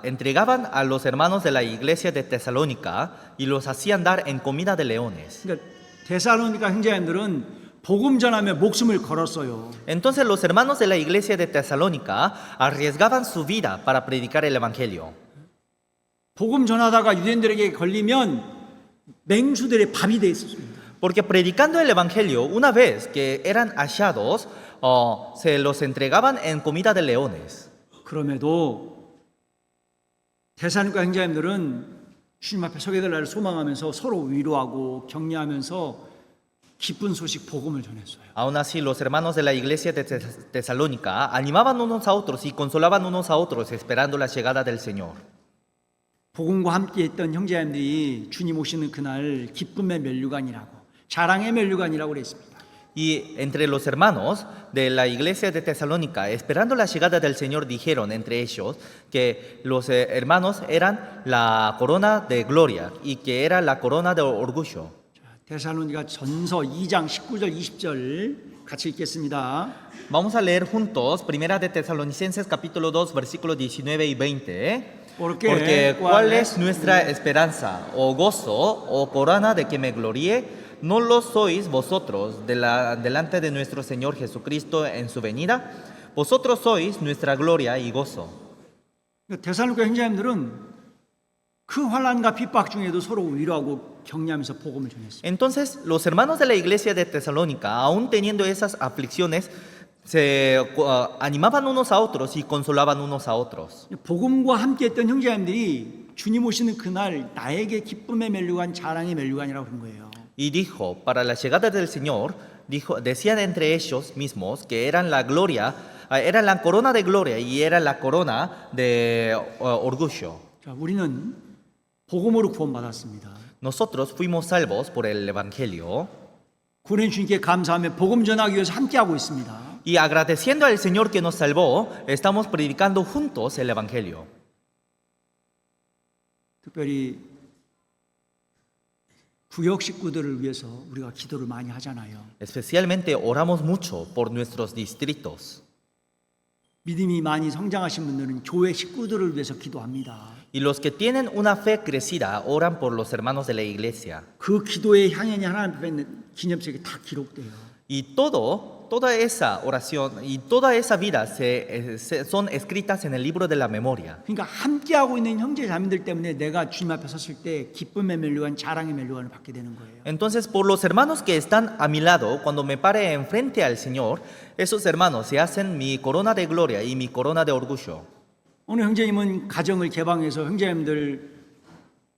entregaban a los hermanos de la iglesia de Tesalónica y los hacían dar en comida de leones. 그러니까 데살로니가 형제님들은 복음 전하며 목숨을 걸었어요. Entonces los hermanos de la iglesia de Tesalónica arriesgaban su vida para predicar el evangelio. 복음 전하다가 유대인들에게 걸리면 맹수들의 밥이 돼 있었습니다. Porque predicando el Evangelio, una vez que eran hallados, se los entregaban en comida de leones. 그럼에도 데살로니가 형제님들은 주님 앞에 서게 될 날을 소망하면서 서로 위로하고 격려하면서 기쁜 소식 복음을 전했어요. Aún así, los hermanos de la iglesia de Tesalónica animaban unos a otros y consolaban unos a otros esperando la llegada del Señor. 복음과 함께했던 형제님들이 주님 오시는 그날 기쁨의 면류관이라고 자랑의 면류관이라고 그랬습니다. Y entre los hermanos de la iglesia de Tesalónica, esperando la llegada del Señor, dijeron entre ellos que los hermanos eran la corona de gloria y que era la corona de orgullo. 데살로니가 전서 2장 19절 20절 같이 읽겠습니다. Vamos a leer juntos Primera de Tesalonicenses capítulo 2 versículos 19 y 20. Porque ¿cuál es nuestra esperanza, o gozo, o corona de que me gloríe? ¿No lo sois vosotros delante de nuestro Señor Jesucristo en su venida? Vosotros sois nuestra gloria y gozo. 데살로니가 형제님들은 그 환난과 핍박 중에도 서로 위로하고 격려하면서 복음을 전했습니다. Entonces, los hermanos de la iglesia de Tesalónica, aún teniendo esas aflicciones, se animaban unos a otros y consolaban unos a otros. 복음과 함께했던 형제님들이 주님 오시는 그날 나에게 기쁨의 면류관, 자랑의 면류관이라고 그런 거예요. Y dijo, para la llegada del Señor, decían entre ellos mismos que eran la gloria, era la corona de gloria y era la corona de orgullo. 자, 우리는 복음으로 구원받았습니다. Nosotros fuimos salvos por el Evangelio 구원의 주님께 감사하며 복음 전하기 위해서 함께하고 있습니다. y agradeciendo al Señor que nos salvó, estamos predicando juntos el Evangelio. 특별히 구역 식구들을 위해서 우리가 기도를 많이 하잖아요. Especialmente oramos mucho por nuestros distritos. 믿음이 많이 성장하신 분들은 교회 식구들을 위해서 기도합니다. Y los que tienen una fe crecida oran por los hermanos de la iglesia. 그 기도의 향연이 하나님 앞에 있는 기념책에 다 기록돼요. Y toda esa oración y toda esa vida son escritas en el libro de la memoria. 그러니까 함께하고 있는 형제 자매들 때문에 내가 주님 앞에 섰을 때 기쁨의 면류관, 자랑의 면류관을 받게 되는 거예요. Entonces, por los hermanos que están a mi lado, cuando me pare enfrente al Señor, esos hermanos se hacen mi corona de gloria y mi corona de orgullo. 오늘 형제님은 가정을 개방해서 형제님들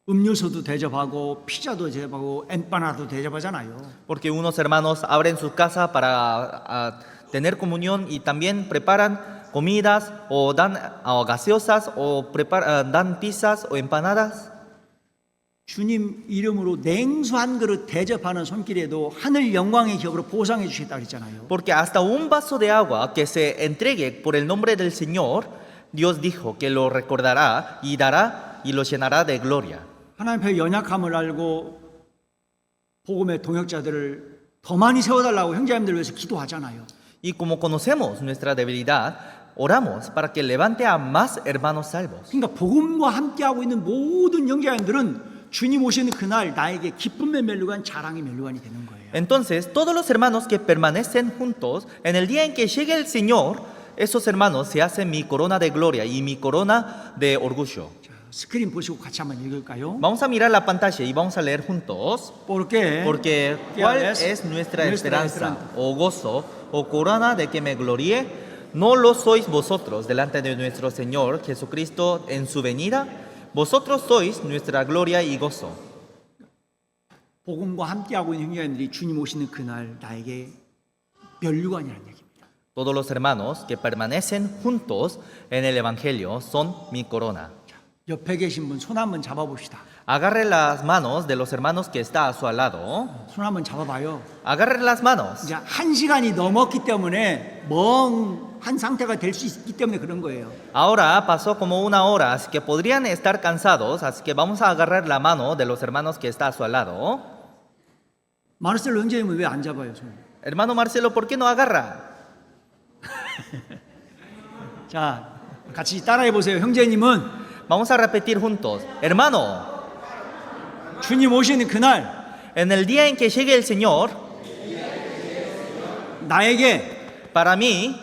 음료수도 대접하고 피자도 대접하고 엠파나도 대접하잖아요. Porque unos hermanos abren su casa para tener comunión y también preparan comidas o dan gaseosas o dan pizzas o empanadas. 주님 이름으로 냉수 한 그릇 대접하는 손길에도 하늘 영광의 기업으로 보상해 주시겠다 그랬잖아요. Porque hasta un vaso de agua que se entregue por el nombre del Señor, Dios dijo que lo recordará y dará y lo llenará de gloria. 하나님 앞에 연약함을 알고 복음의 동역자들을 더 많이 세워달라고 형제님들 위해서 기도하잖아요. Y como conocemos nuestra debilidad, oramos para que levante a más hermanos salvos. 그러니까 복음과 함께하고 있는 모든 형제님들은 주님 오시는 그날 나에게 기쁨의 면류관, 자랑의 면류관이 되는 거예요. Entonces, todos los hermanos que permanecen juntos, en el día en que llegue el Señor, esos hermanos se hacen mi corona de gloria y mi corona de orgullo. 자, 스크린 보시고 같이 한번 읽을까요? Vamos a mirar la pantalla y vamos a leer juntos. Porque ¿Cuál es nuestra esperanza, o gozo, o corona de que me gloríe? ¿No lo sois vosotros delante de nuestro Señor Jesucristo en su venida? Vosotros sois nuestra gloria y gozo. 복음과 함께하고 있는 형제님들이 주님 오시는 그날 나에게 면류관이라는 얘기입니다. Todos los hermanos que permanecen juntos en el Evangelio son mi corona. 옆에 계신 분 손 한번 잡아봅시다. Agarre las manos de los hermanos que está a su lado. 손 한번 잡아봐요. Agarre las manos. 이제 1시간이 넘었기 때문에 멍한 상태가 될 수 있기 때문에 그런 거예요. Ahora pasó como una hora, así que podrían estar cansados, así que vamos a agarrar la mano de los hermanos que está a su lado. 마르셀로 형제님은 왜 안 잡아요, 손? Hermano Marcelo, ¿por qué no agarra? 자, 같이 따라해 보세요. 형제님은 Vamos a repetir juntos. Hermano, 주님 오시는 그날 en el día en que llegue el Señor, 나에게 para mí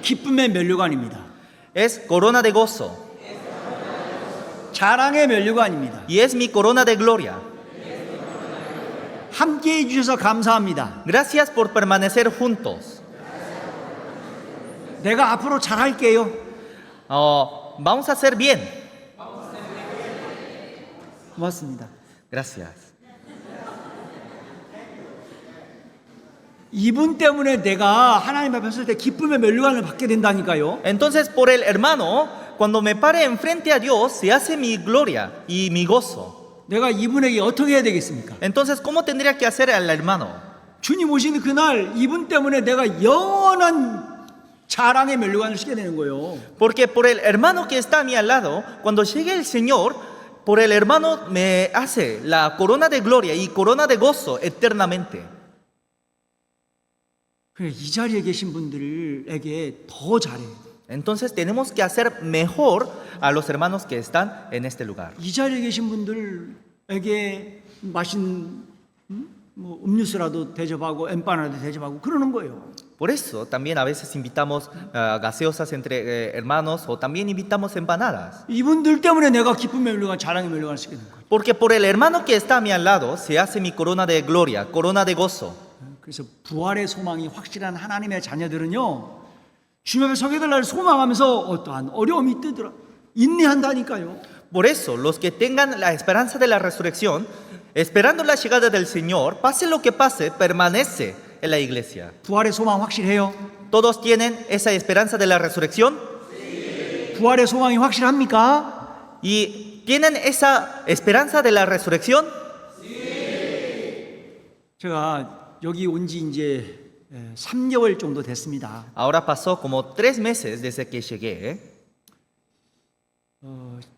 기쁨의 면류관입니다. es corona de gozo 자랑의 면류관입니다. y es mi corona de gloria. 함께 해주셔서 감사합니다. Gracias por permanecer juntos. 내가 앞으로 잘할게요. Vamos a hacer bien. 고맙습니다. Gracias. 이분 때문에 내가 하나님 앞에 설 때 기쁨의 면류관을 받게 된다니까요. Entonces, por el hermano, cuando me pare enfrente a Dios, se hace mi gloria y mi gozo. 내가 이분에게 어떻게 해야 되겠습니까? Entonces, ¿cómo tendría que hacer al hermano? 주님 오시는 그날 이분 때문에 내가 영원한 자랑의 면류관을 쓰게 되는 거예요. Porque por el hermano que está a mi al lado, cuando llegue el Señor, por el hermano me hace la corona de gloria y corona de gozo eternamente. 이 자리에 계신 분들에게 더 잘해요. Entonces tenemos que hacer mejor a los hermanos que están en este lugar. 이 자리에 계신 분들에게 맛있는 뭐 음료수라도 대접하고 엠파나도 대접하고 그러는 거예요. Por eso también a veces invitamos gaseosas entre hermanos o también invitamos empanadas. 이분들 때문에 내가 기쁨의 면류관, 자랑의 면류관을 쓰게 된 거예요. Porque por el hermano que está a mi al lado se hace mi corona de gloria, corona de gozo. 그래서 부활의 소망이 확실한 하나님의 자녀들은요, 주님 앞에 서게 될 날 소망하면서 어떠한 어려움이 뜨더라 인내한다니까요. Por eso, los que tengan la esperanza de la resurrección, esperando la llegada del Señor, pase lo que pase, permanece en la iglesia. 부활의 소망 확실해요? ¿Todos tienen esa esperanza de la resurrección? 부활의 소망이 확실합니까? ¿Y tienen esa esperanza de la resurrección? 제가 여기 온 지 이제 3개월 정도 됐습니다. Ahora pasó como 3 meses desde que llegué.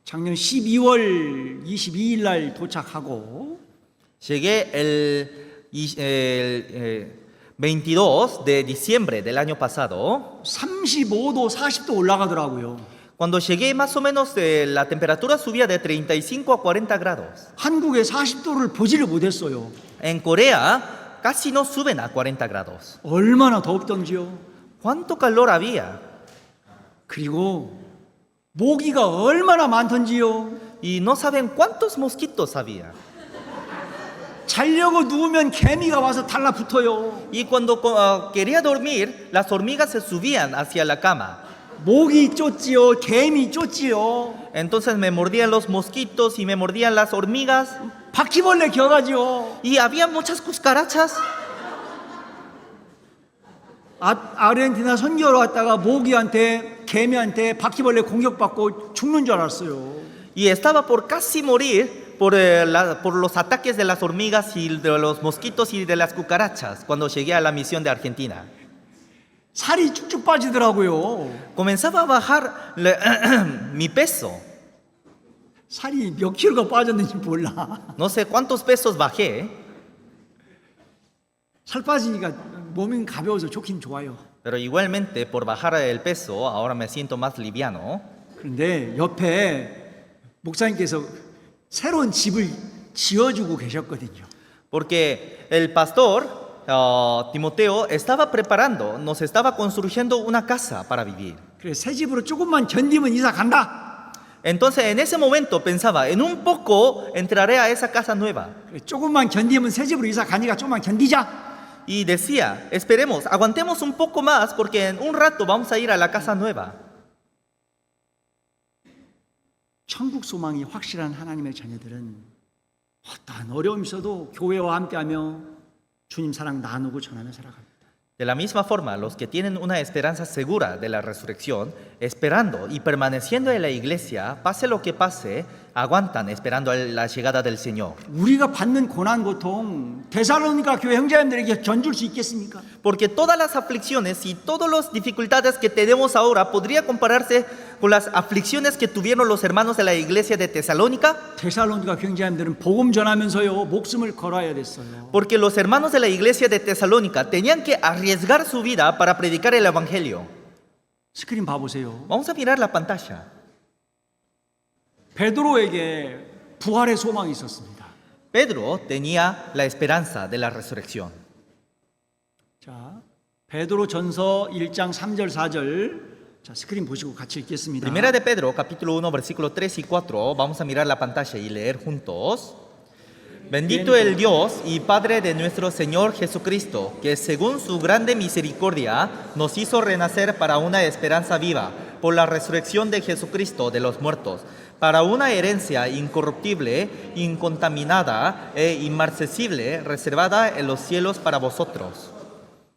작년 12월 22일 날 도착하고 Llegué el 22 de diciembre del año pasado. 35도 40도 올라가더라고요. Cuando llegué más o menos la temperatura subía de 35 a 40 grados. 한국에 40도를 보지를 못했어요. En Corea casi no suben a 40 grados. 얼마나 덥던지요. ¿Cuánto calor había? 그리고 모기가 얼마나 많던지요. Y no saben cuántos mosquitos había. 자려고 누우면 개미가 와서 달라붙어요. Y cuando quería dormir, las hormigas se subían hacia la cama. 모기 쫓지요. 개미 쫓지요. Entonces me mordían los mosquitos y me mordían las hormigas. 바퀴벌레 겨가지요. Y había muchas cucarachas. 아르헨티나 선교로 왔다가 모기한테 개미한테 바퀴벌레 공격받고 죽는 줄 알았어요. Y estaba por casi morir por los ataques de las hormigas y de los mosquitos y de las cucarachas cuando llegué a la misión de Argentina. 살이 쭉쭉 빠지더라고요. Comenzaba a bajar mi peso. 살이 몇 킬로가 빠졌는지 몰라. No sé cuántos pesos bajé, 살 빠지니까 몸이 가벼워서 좋긴 좋아요. pero igualmente por bajar el peso ahora me siento más liviano. 그런데 옆에 목사님께서 새로운 집을 지어주고 계셨거든요. Porque el pastor Timoteo nos estaba construyendo una casa para vivir. 그래서 새 집으로 조금만 견디면 이사 간다. Entonces en ese momento pensaba, en un poco entraré a esa casa nueva. 그래, 조금만 견디면 새 집으로 이사 가니까 조금만 견디자. Y decía, esperemos, aguantemos un poco más porque en un rato vamos a ir a la casa nueva. 천국 소망이 확실한 하나님의 자녀들은 어떠한 어려움이 있어도 교회와 함께하며 주님 사랑 나누고 전하며 살아갑니다. De la misma forma, los que tienen una esperanza segura de la resurrección, esperando y permaneciendo en la iglesia, pase lo que pase, aguantan esperando la llegada del Señor. 우리가 받는 고난 고통 데살로니가 교회 형제님들에게 견줄 수 있겠습니까? Porque todas las aflicciones y todas las dificultades que tenemos ahora podría compararse con las aflicciones que tuvieron los hermanos de la iglesia de Tesalónica. 데살로니가 형제님들은 복음 전하면서요 목숨을 걸어야 됐어요. Porque los hermanos de la iglesia de Tesalónica tenían que arriesgar su vida para predicar el evangelio. 스크린 봐보세요. Vamos a mirar la pantalla. 베드로에게 부활의 소망이 있었습니다. Pedro tenía la esperanza de la resurrección. 자, 베드로 전서 1장 3절 4절. 자, 스크린 보시고 같이 읽겠습니다. Primera de Pedro, capítulo 1, versículo 3 y 4. Vamos a mirar la pantalla y leer juntos. Bendito el Dios y Padre de nuestro Señor Jesucristo, que según su grande misericordia nos hizo renacer para una esperanza viva por la resurrección de Jesucristo de los muertos, para una herencia incorruptible, incontaminada e inmarcesible, reservada en los cielos para vosotros.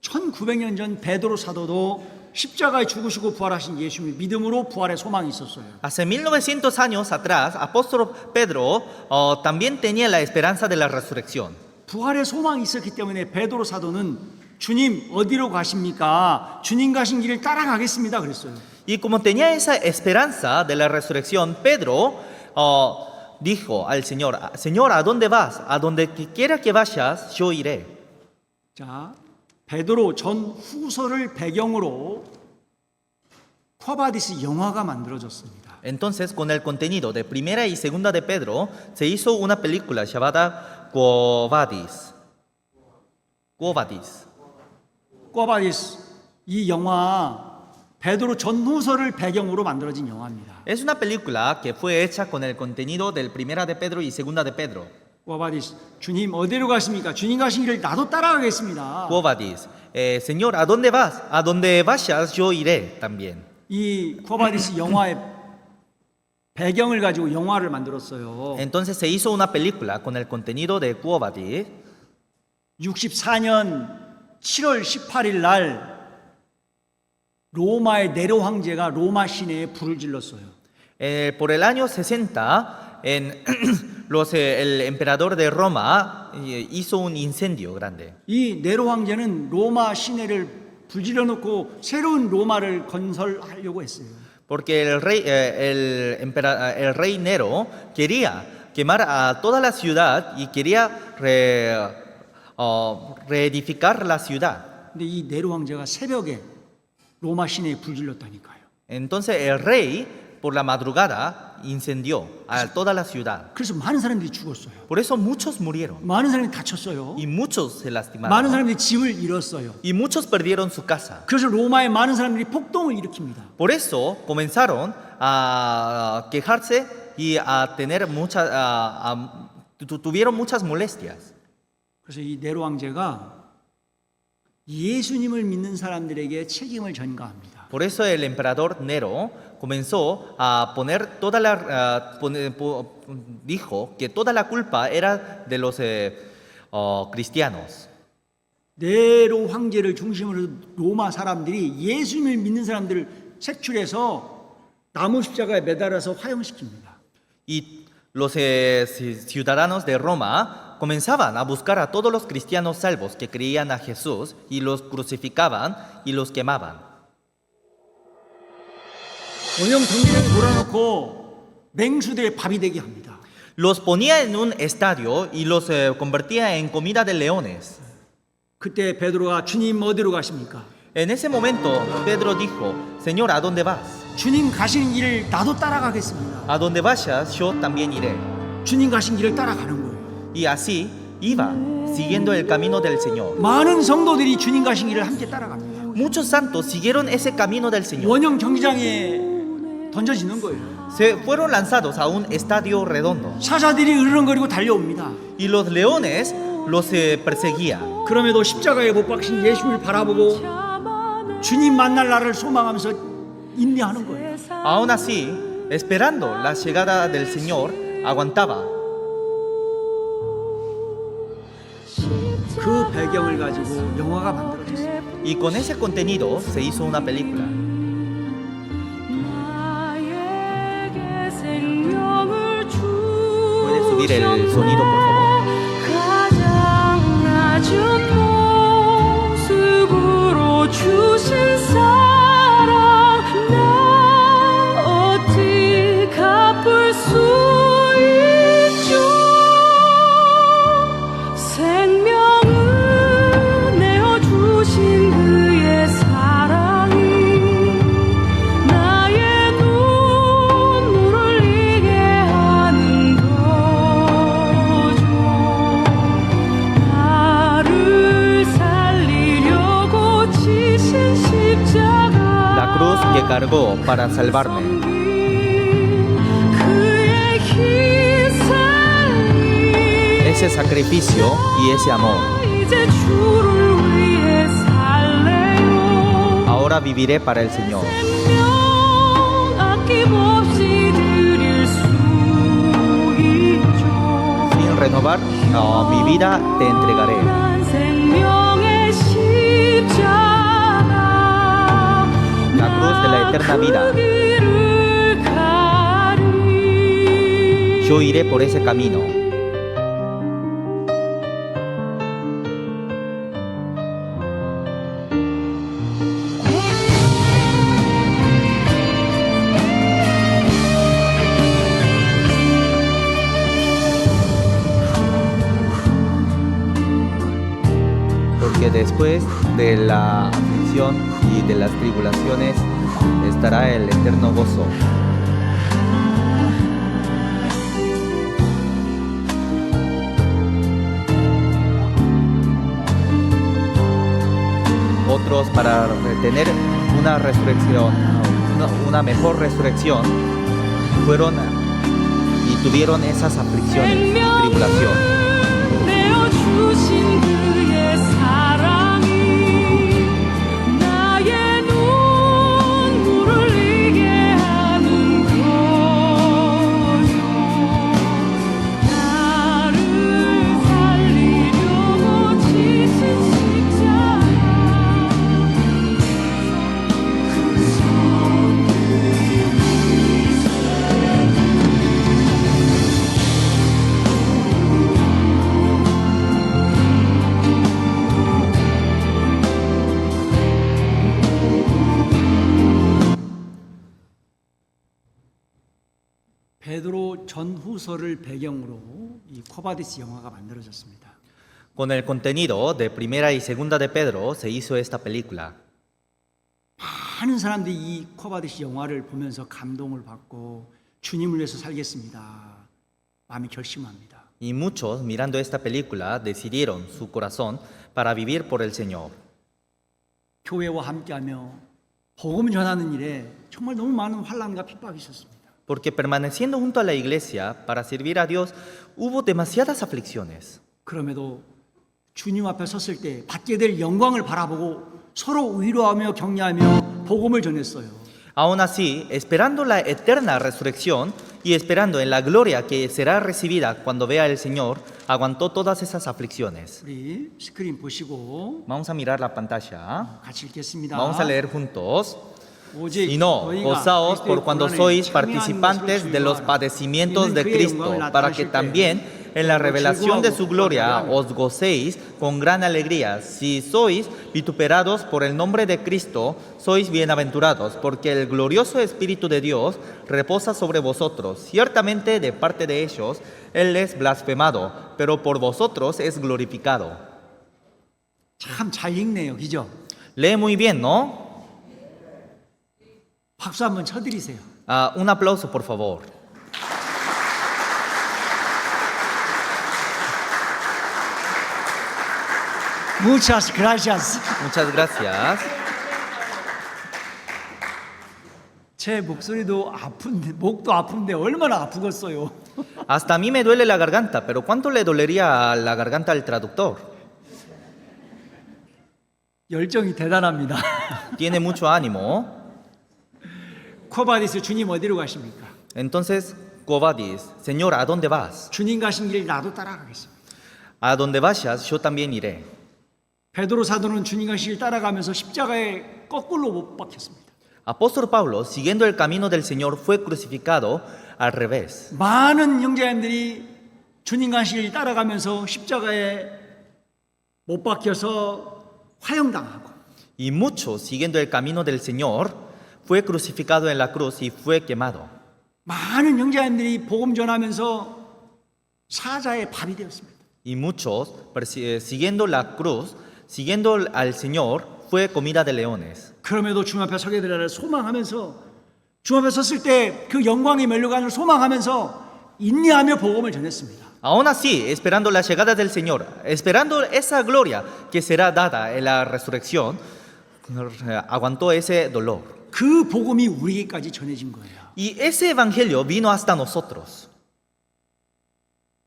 1900년 전 베드로 사도도 십자가에 죽으시고 부활하신 예수님을 믿음으로 부활의 소망이 있었어요. Hace 1900 años atrás, apóstol Pedro también tenía la esperanza de la resurrección. 부활의 소망이 있었기 때문에 베드로 사도는 주님 어디로 가십니까? 주님 가신 길을 따라가겠습니다 그랬어요. Y como tenía esa esperanza de la resurrección, Pedro dijo al Señor, Señor, ¿a dónde vas? A donde quiera que vayas, yo iré. 자, 베드로 전 후서를 배경으로 쿼바디스 영화가 만들어졌습니다. Entonces, con el contenido de primera y segunda de Pedro, se hizo una película llamada Quo Vadis. Quo Vadis. 쿼바디스 이 영화 베드로 전 후서를 배경으로 만들어진 영화입니다. Es una película que fue hecha con el contenido del primera de Pedro y segunda de Pedro. 쿼바디스 주님 어디로 가십니까? 주님 가신 길을 나도 따라가겠습니다. Quo Vadis. Señor, ¿a dónde vas? A donde vayas, yo iré también. 이 쿼바디스 영화의 배경을 가지고 영화를 만들었어요. Entonces se hizo una película con el contenido de Quo Vadis. 64년 7월 18일 날 로마의 네로 황제가 로마 시내에 불을 질렀어요. Por el año 60, el emperador de Roma hizo un incendio grande. 이 네로 황제는 로마 시내를 불질러 놓고 새로운 로마를 건설하려고 했어요. Porque el rey Nero quería quemar a toda la ciudad y quería reedificar la ciudad. 근데 이 네로 황제가 새벽에 로마 시내에 불질렀다니까요. Entonces el rey por la madrugada incendió a toda la ciudad. 그래서 많은 사람들이 죽었어요. Por eso muchos murieron 많은 사람이 다쳤어요. y muchos se 많은 lastimaron 사람들이 집을 잃었어요. y muchos perdieron su casa. 그래서 로마의 많은 사람들이 폭동을 일으킵니다. Por eso comenzaron a quejarse y a tener tuvieron muchas molestias. 그래서 이 네로 황제가 예수님을 믿는 사람들에게 책임을 전가합니다. Por eso el emperador Nero comenzó a poner dijo que toda la culpa era de los cristianos. 네로 황제를 중심으로 로마 사람들이 예수님을 믿는 사람들을 색출해서 나무 십자가에 매달아서 화형시킵니다. Y los ciudadanos de Roma comenzaban a buscar a todos los cristianos salvos que creían a Jesús y los crucificaban y los quemaban. 원형 경기장에 몰아놓고 맹수들의 밥이 되게 합니다. Los ponía en un estadio y los convertía en comida de leones. 그때 베드로가 주님 어디로 가십니까? En ese momento Pedro dijo, Señor, ¿a dónde vas? 주님 가시는 길을 나도 따라가겠습니다. A donde vayas, yo también iré. 주님 가신 길을 따라가는 거예요. Y así iba, siguiendo el camino del Señor. 많은 성도들이 주님 가신 길을 함께 따라갑니다. Muchos santos siguieron ese camino del Señor. 원형 경기장에 던져지는 거예요. Se fueron lanzados a un estadio redondo. 사자들이 으르렁거리고 달려옵니다. Y los leones los perseguían. 그럼에도 십자가에 못 박힌 예수를 바라보고 주님 만날 날을 소망하면서 인내하는 거예요. Aún así, esperando la llegada del Señor, aguantaba. 그 배경을 가지고 영화가 만들어졌어요. Y con ese contenido se hizo una película. ¿Puedes subir el sonido, por favor? 가장 낮은 모습으로 주신 사랑 나 어찌 갚을 수 있죠. 생명을 내어주신 그의 사랑이 나의 눈물을 흘리게 하는 거죠. 나를 살리려고 지신 십자가 La cruz que cargó para salvarme. 그의 희생이 ese sacrificio y ese amor. 이제 주를 위해 살래요. Ahora viviré para el Señor. 생명 아낌없이 드릴 수 있죠. Sin renovar mi vida te entregaré. 난 생명의 십자가 La cruz de la eterna vida. 그 길을 가리. Yo iré por ese camino. Porque después de la aflicción y de las tribulaciones estará el eterno gozo. Otros para tener una resurrección, una mejor resurrección, fueron y tuvieron esas aflicciones y tribulación. 내어주신 그의 사랑이 나의 눈물을 흘리게 하는 거죠. 나를 살리려고 지신 십자가 베드로 전후서를 배경으로 이 코바디스 영화가 만들어졌습니다. Con el contenido de Primera y Segunda de Pedro se hizo esta película. 많은 사람들이 이 코바디스 영화를 보면서 감동을 받고 주님을 위해서 살겠습니다. 마음이 결심합니다. Y muchos, mirando esta película, decidieron su corazón para vivir por el Señor. 교회와 함께하며 복음 전하는 일에 정말 너무 많은 환난과 핍박이 있었습니다. Porque permaneciendo junto a la iglesia para servir a Dios, hubo demasiadas aflicciones. 그럼에도 주님 앞에 섰을 때 받게 될 영광을 바라보고 서로 위로하며 격려하며 복음을 전했어요. Aún así, esperando la eterna resurrección y esperando en la gloria que será recibida cuando vea el Señor, aguantó todas esas aflicciones. 우리 스크린 보시고 Vamos a mirar la pantalla. 같이 읽겠습니다. Vamos a leer juntos. 오직 Y no, 너희가 gozaos 그리스도의 por cuando 고난에 sois 참여하는 participantes 것을 de los 즐거워하라. padecimientos de 이는 그의 Cristo, 영광을 para que 나타내실 때 también en la revelación de su gloria os gocéis con gran alegría. Si sois vituperados por el nombre de Cristo, sois bienaventurados, porque el glorioso Espíritu de Dios reposa sobre vosotros. Ciertamente de parte de ellos, Él es blasfemado, pero por vosotros es glorificado. 참 잘 읽네요. 그죠? Lee muy bien, ¿no? 박수 한번 쳐드리세요. Un aplauso, por favor. Muchas gracias. Muchas gracias. 제 목소리도 아픈데 목도 아픈데 얼마나 아프겠어요. Hasta a mí me duele la garganta, pero ¿cuánto le dolería a la garganta al traductor? 열정이 대단합니다. Tiene mucho ánimo. 코바디스 주님 어디로 가십니까? Entonces, Covadis, Señor, ¿a dónde vas? 주님 가신 길 나도 따라가겠습니다. A donde vayas, yo también iré. 베드로 사도는 주님 가신 길 따라가면서 십자가에 거꾸로 못 박혔습니다. Apóstol Pablo, siguiendo el camino del Señor, fue crucificado al revés. 많은 형제님들이 주님 가신 길 따라가면서 십자가에 못 박혀서 화형당하고 Y muchos, siguiendo el camino del Señor, fue crucificado en la cruz y fue quemado. 많은 형제님들이 복음 전하면서 사자의 밥이 되었습니다. Y muchos, siguiendo la cruz, siguiendo al Señor, fue comida de leones. 그럼에도 주님 앞에 서게 되리라 소망하면서 주님 앞에 섰을 때 그 영광이 멸류관을 소망하면서 인내하며 복음을 전했습니다. Aún así, esperando la llegada del Señor, esperando esa gloria que será dada en la resurrección, aguantó ese dolor. 그 복음이 우리에게까지 전해진 거예요. Y ese evangelio vino hasta nosotros.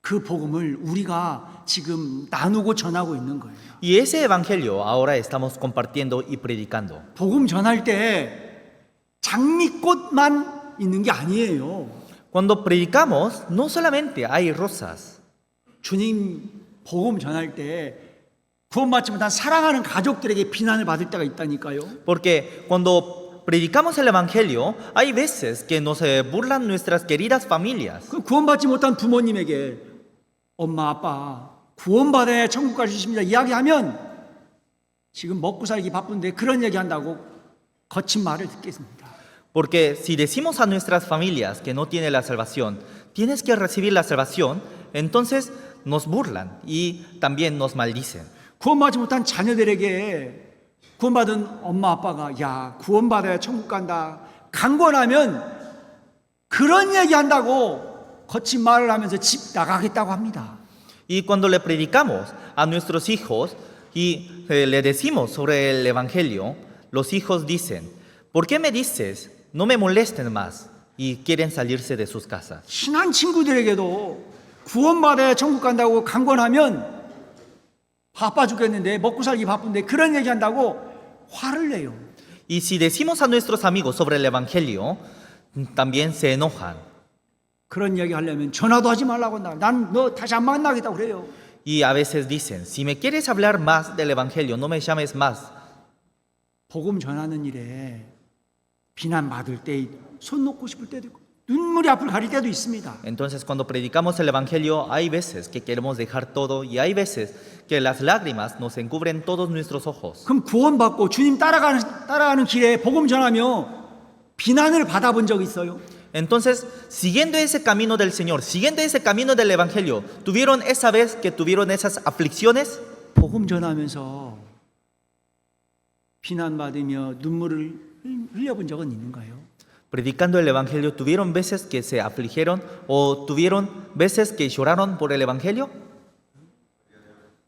그 복음을 우리가 지금 나누고 전하고 있는 거예요. Y ese evangelio ahora estamos compartiendo y predicando. 복음 전할 때 장미꽃만 있는 게 아니에요. Cuando predicamos, no solamente hay rosas. 주님 복음 전할 때 구원받지 못한 사랑하는 가족들에게 비난을 받을 때가 있다니까요. Porque cuando predicamos el evangelio, hay veces que nos burlan nuestras queridas familias. 그 구원받지 못한 부모님에게 엄마 아빠 구원받아야 천국 갈 수 있습니다 이야기하면 지금 먹고 살기 바쁜데 그런 얘기한다고 거친 말을 듣겠습니다. Porque si decimos a nuestras familias que no tienen la salvación, tienes que recibir la salvación, entonces nos burlan y también nos maldicen. 구원받지 못한 자녀들에게 구원받은 엄마 아빠가 야 구원받아야 천국 간다 강권하면 그런 얘기한다고 거친 말을 하면서 집 나가겠다고 합니다. Y cuando le predicamos a nuestros hijos y le decimos sobre el evangelio, los hijos dicen, ¿por qué me dices? No me molesten más. Y quieren salirse de sus casas. 친한 친구들에게도 구원받아야 천국 간다고 강권하면 바빠 죽겠는데 먹고 살기 바쁜데 그런 얘기한다고 화를 내요. Y si decimos a nuestros amigos sobre el evangelio, también se enojan. 그런 얘기 하려면 전화도 하지 말라고 한다. 난 너 다시 안 만나겠다고 그래요. Y a veces dicen, si me quieres hablar más del evangelio, no me llames más. 복음 전하는 일에 비난받을 때 손 놓고 싶을 때도 있고 눈물이 앞을 가릴 때도 있습니다. Entonces cuando predicamos el evangelio, hay veces que queremos dejar todo y hay veces que las lágrimas nos encubren todos nuestros ojos. 그럼 구원받고 주님 따라가는 길에 복음 전하며 비난을 받아본 적 있어요? Entonces, siguiendo ese camino del Señor, siguiendo ese camino del evangelio, ¿tuvieron esa vez que tuvieron esas aflicciones? 복음 전하면서 비난받으며 눈물을 흘려본 적은 있는가요? Predicando el evangelio, ¿tuvieron veces que se afligieron o tuvieron veces que lloraron por el evangelio?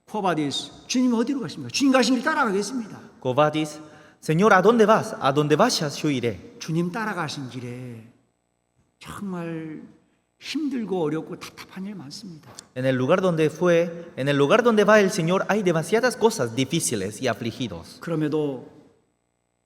코바디스 주님 어디로 가십니까? 주님 가신 길 따라가겠습니다. Covadis, Señor, ¿a dónde vas? A donde vayas yo iré. 주님 따라가신 길에 정말 힘들고 어렵고 답답한 일 많습니다. En el lugar donde va el Señor hay demasiadas cosas difíciles y afligidos. 그럼에도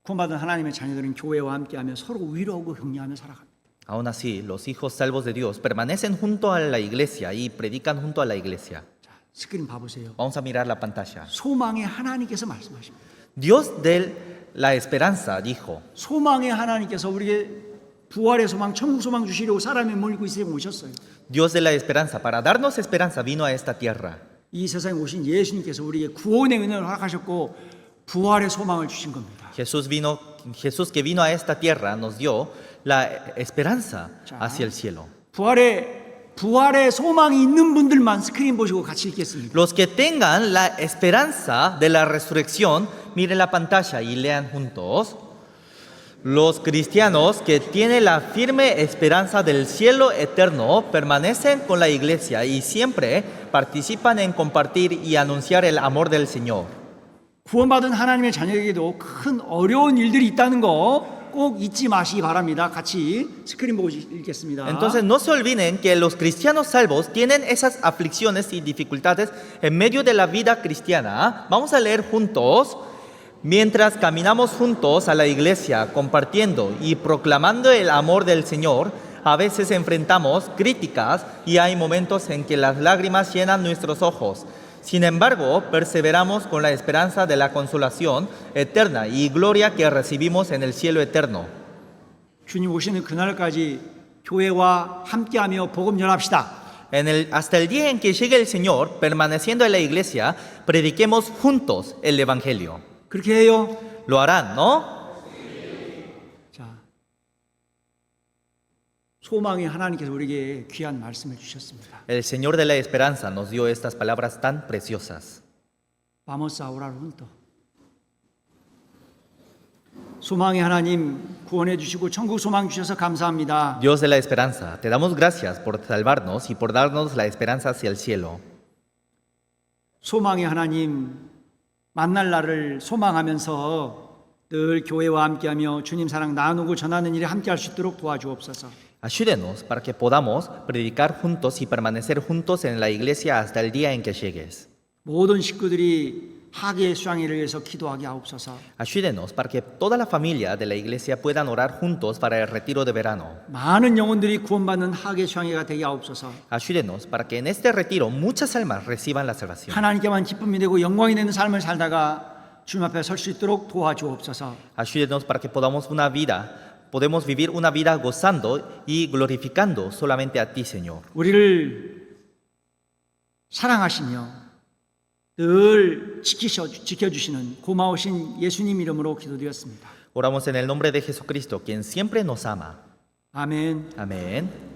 구원받은 하나님의 자녀들은 교회와 함께하며 서로 위로하고 격려하며 살아갑니다. Aún así, los hijos salvos de Dios permanecen junto a la iglesia y predican junto a la iglesia. 자, 스크린 봐보세요. Vamos a mirar la pantalla. 소망의 하나님께서 말씀하십니다. Dios de la esperanza dijo, 소망의 하나님께서 우리에게 부활의 소망, 천국 소망 주시려고 사람이 몰리고 이 세상에 오셨어요. Dios de la esperanza, para darnos esperanza, vino a esta tierra. 이 세상에 오신 예수님께서 우리에게 구원의 은혜를 허락하셨고 부활의 소망을 주신 겁니다. Jesús que vino a esta tierra nos dio la esperanza hacia el cielo. 부활의 소망이 있는 분들만 스크린 보시고 같이 읽겠습니다. Los que tengan la esperanza de la resurrección, miren la pantalla y lean juntos. Los cristianos que tienen la firme esperanza del cielo eterno permanecen con la iglesia y siempre participan en compartir y anunciar el amor del Señor. 구원받은 하나님의 자녀에게도 큰 어려운 일들이 있다는 거 꼭 잊지 마시기 바랍니다. 같이 스크린 보고 읽겠습니다. Entonces no se olviden que los cristianos salvos tienen esas aflicciones y dificultades en medio de la vida cristiana. Vamos a leer juntos. Mientras caminamos juntos a la iglesia, compartiendo y proclamando el amor del Señor, a veces enfrentamos críticas y hay momentos en que las lágrimas llenan nuestros ojos. Sin embargo, perseveramos con la esperanza de la consolación eterna y gloria que recibimos en el cielo eterno. 주님 오시는 그날까지 교회와 함께하며 복음 전합시다. Hasta el día en que llegue el Señor, permaneciendo en la iglesia, prediquemos juntos el Evangelio. 그렇게 해요. Lo harán, ¿no? 자, 소망의 하나님께서 우리에게 귀한 말씀을 주셨습니다. El Señor de la esperanza nos dio estas palabras tan preciosas. Vamos a orar juntos. 소망의 하나님 구원해 주시고 천국 소망 주셔서 감사합니다. Dios de la esperanza, te damos gracias por salvarnos y por darnos la esperanza hacia el cielo. 소망의 하나님 만날 날을 소망하면서 늘 교회와 함께하며 주님 사랑 나누고 전하는 일에 함께할 수 있도록 도와주옵소서. Ayúdenos para que podamos predicar juntos y permanecer juntos en la iglesia hasta el día en que llegues. 모든 식구들이 하계 수양회를 위해서 기도하게 하옵소서. Ayúdenos para que toda la familia de la iglesia puedan orar juntos para el retiro de verano. 많은 영혼들이 구원받는 하계 수양회가 되게 하옵소서. Ayúdenos para que en este retiro muchas almas reciban la salvación. 하나님께만 기쁨이 되고 영광이 되는 삶을 살다가 주님 앞에 설 수 있도록 도와주옵소서. Ayúdenos para que podemos vivir una vida gozando y glorificando solamente a ti, Señor. 우리를 사랑하시며 늘 지켜주시는 고마우신 예수님 이름으로 기도드렸습니다. Oramos en el nombre de Jesucristo, quien siempre nos ama. 아멘. Amén.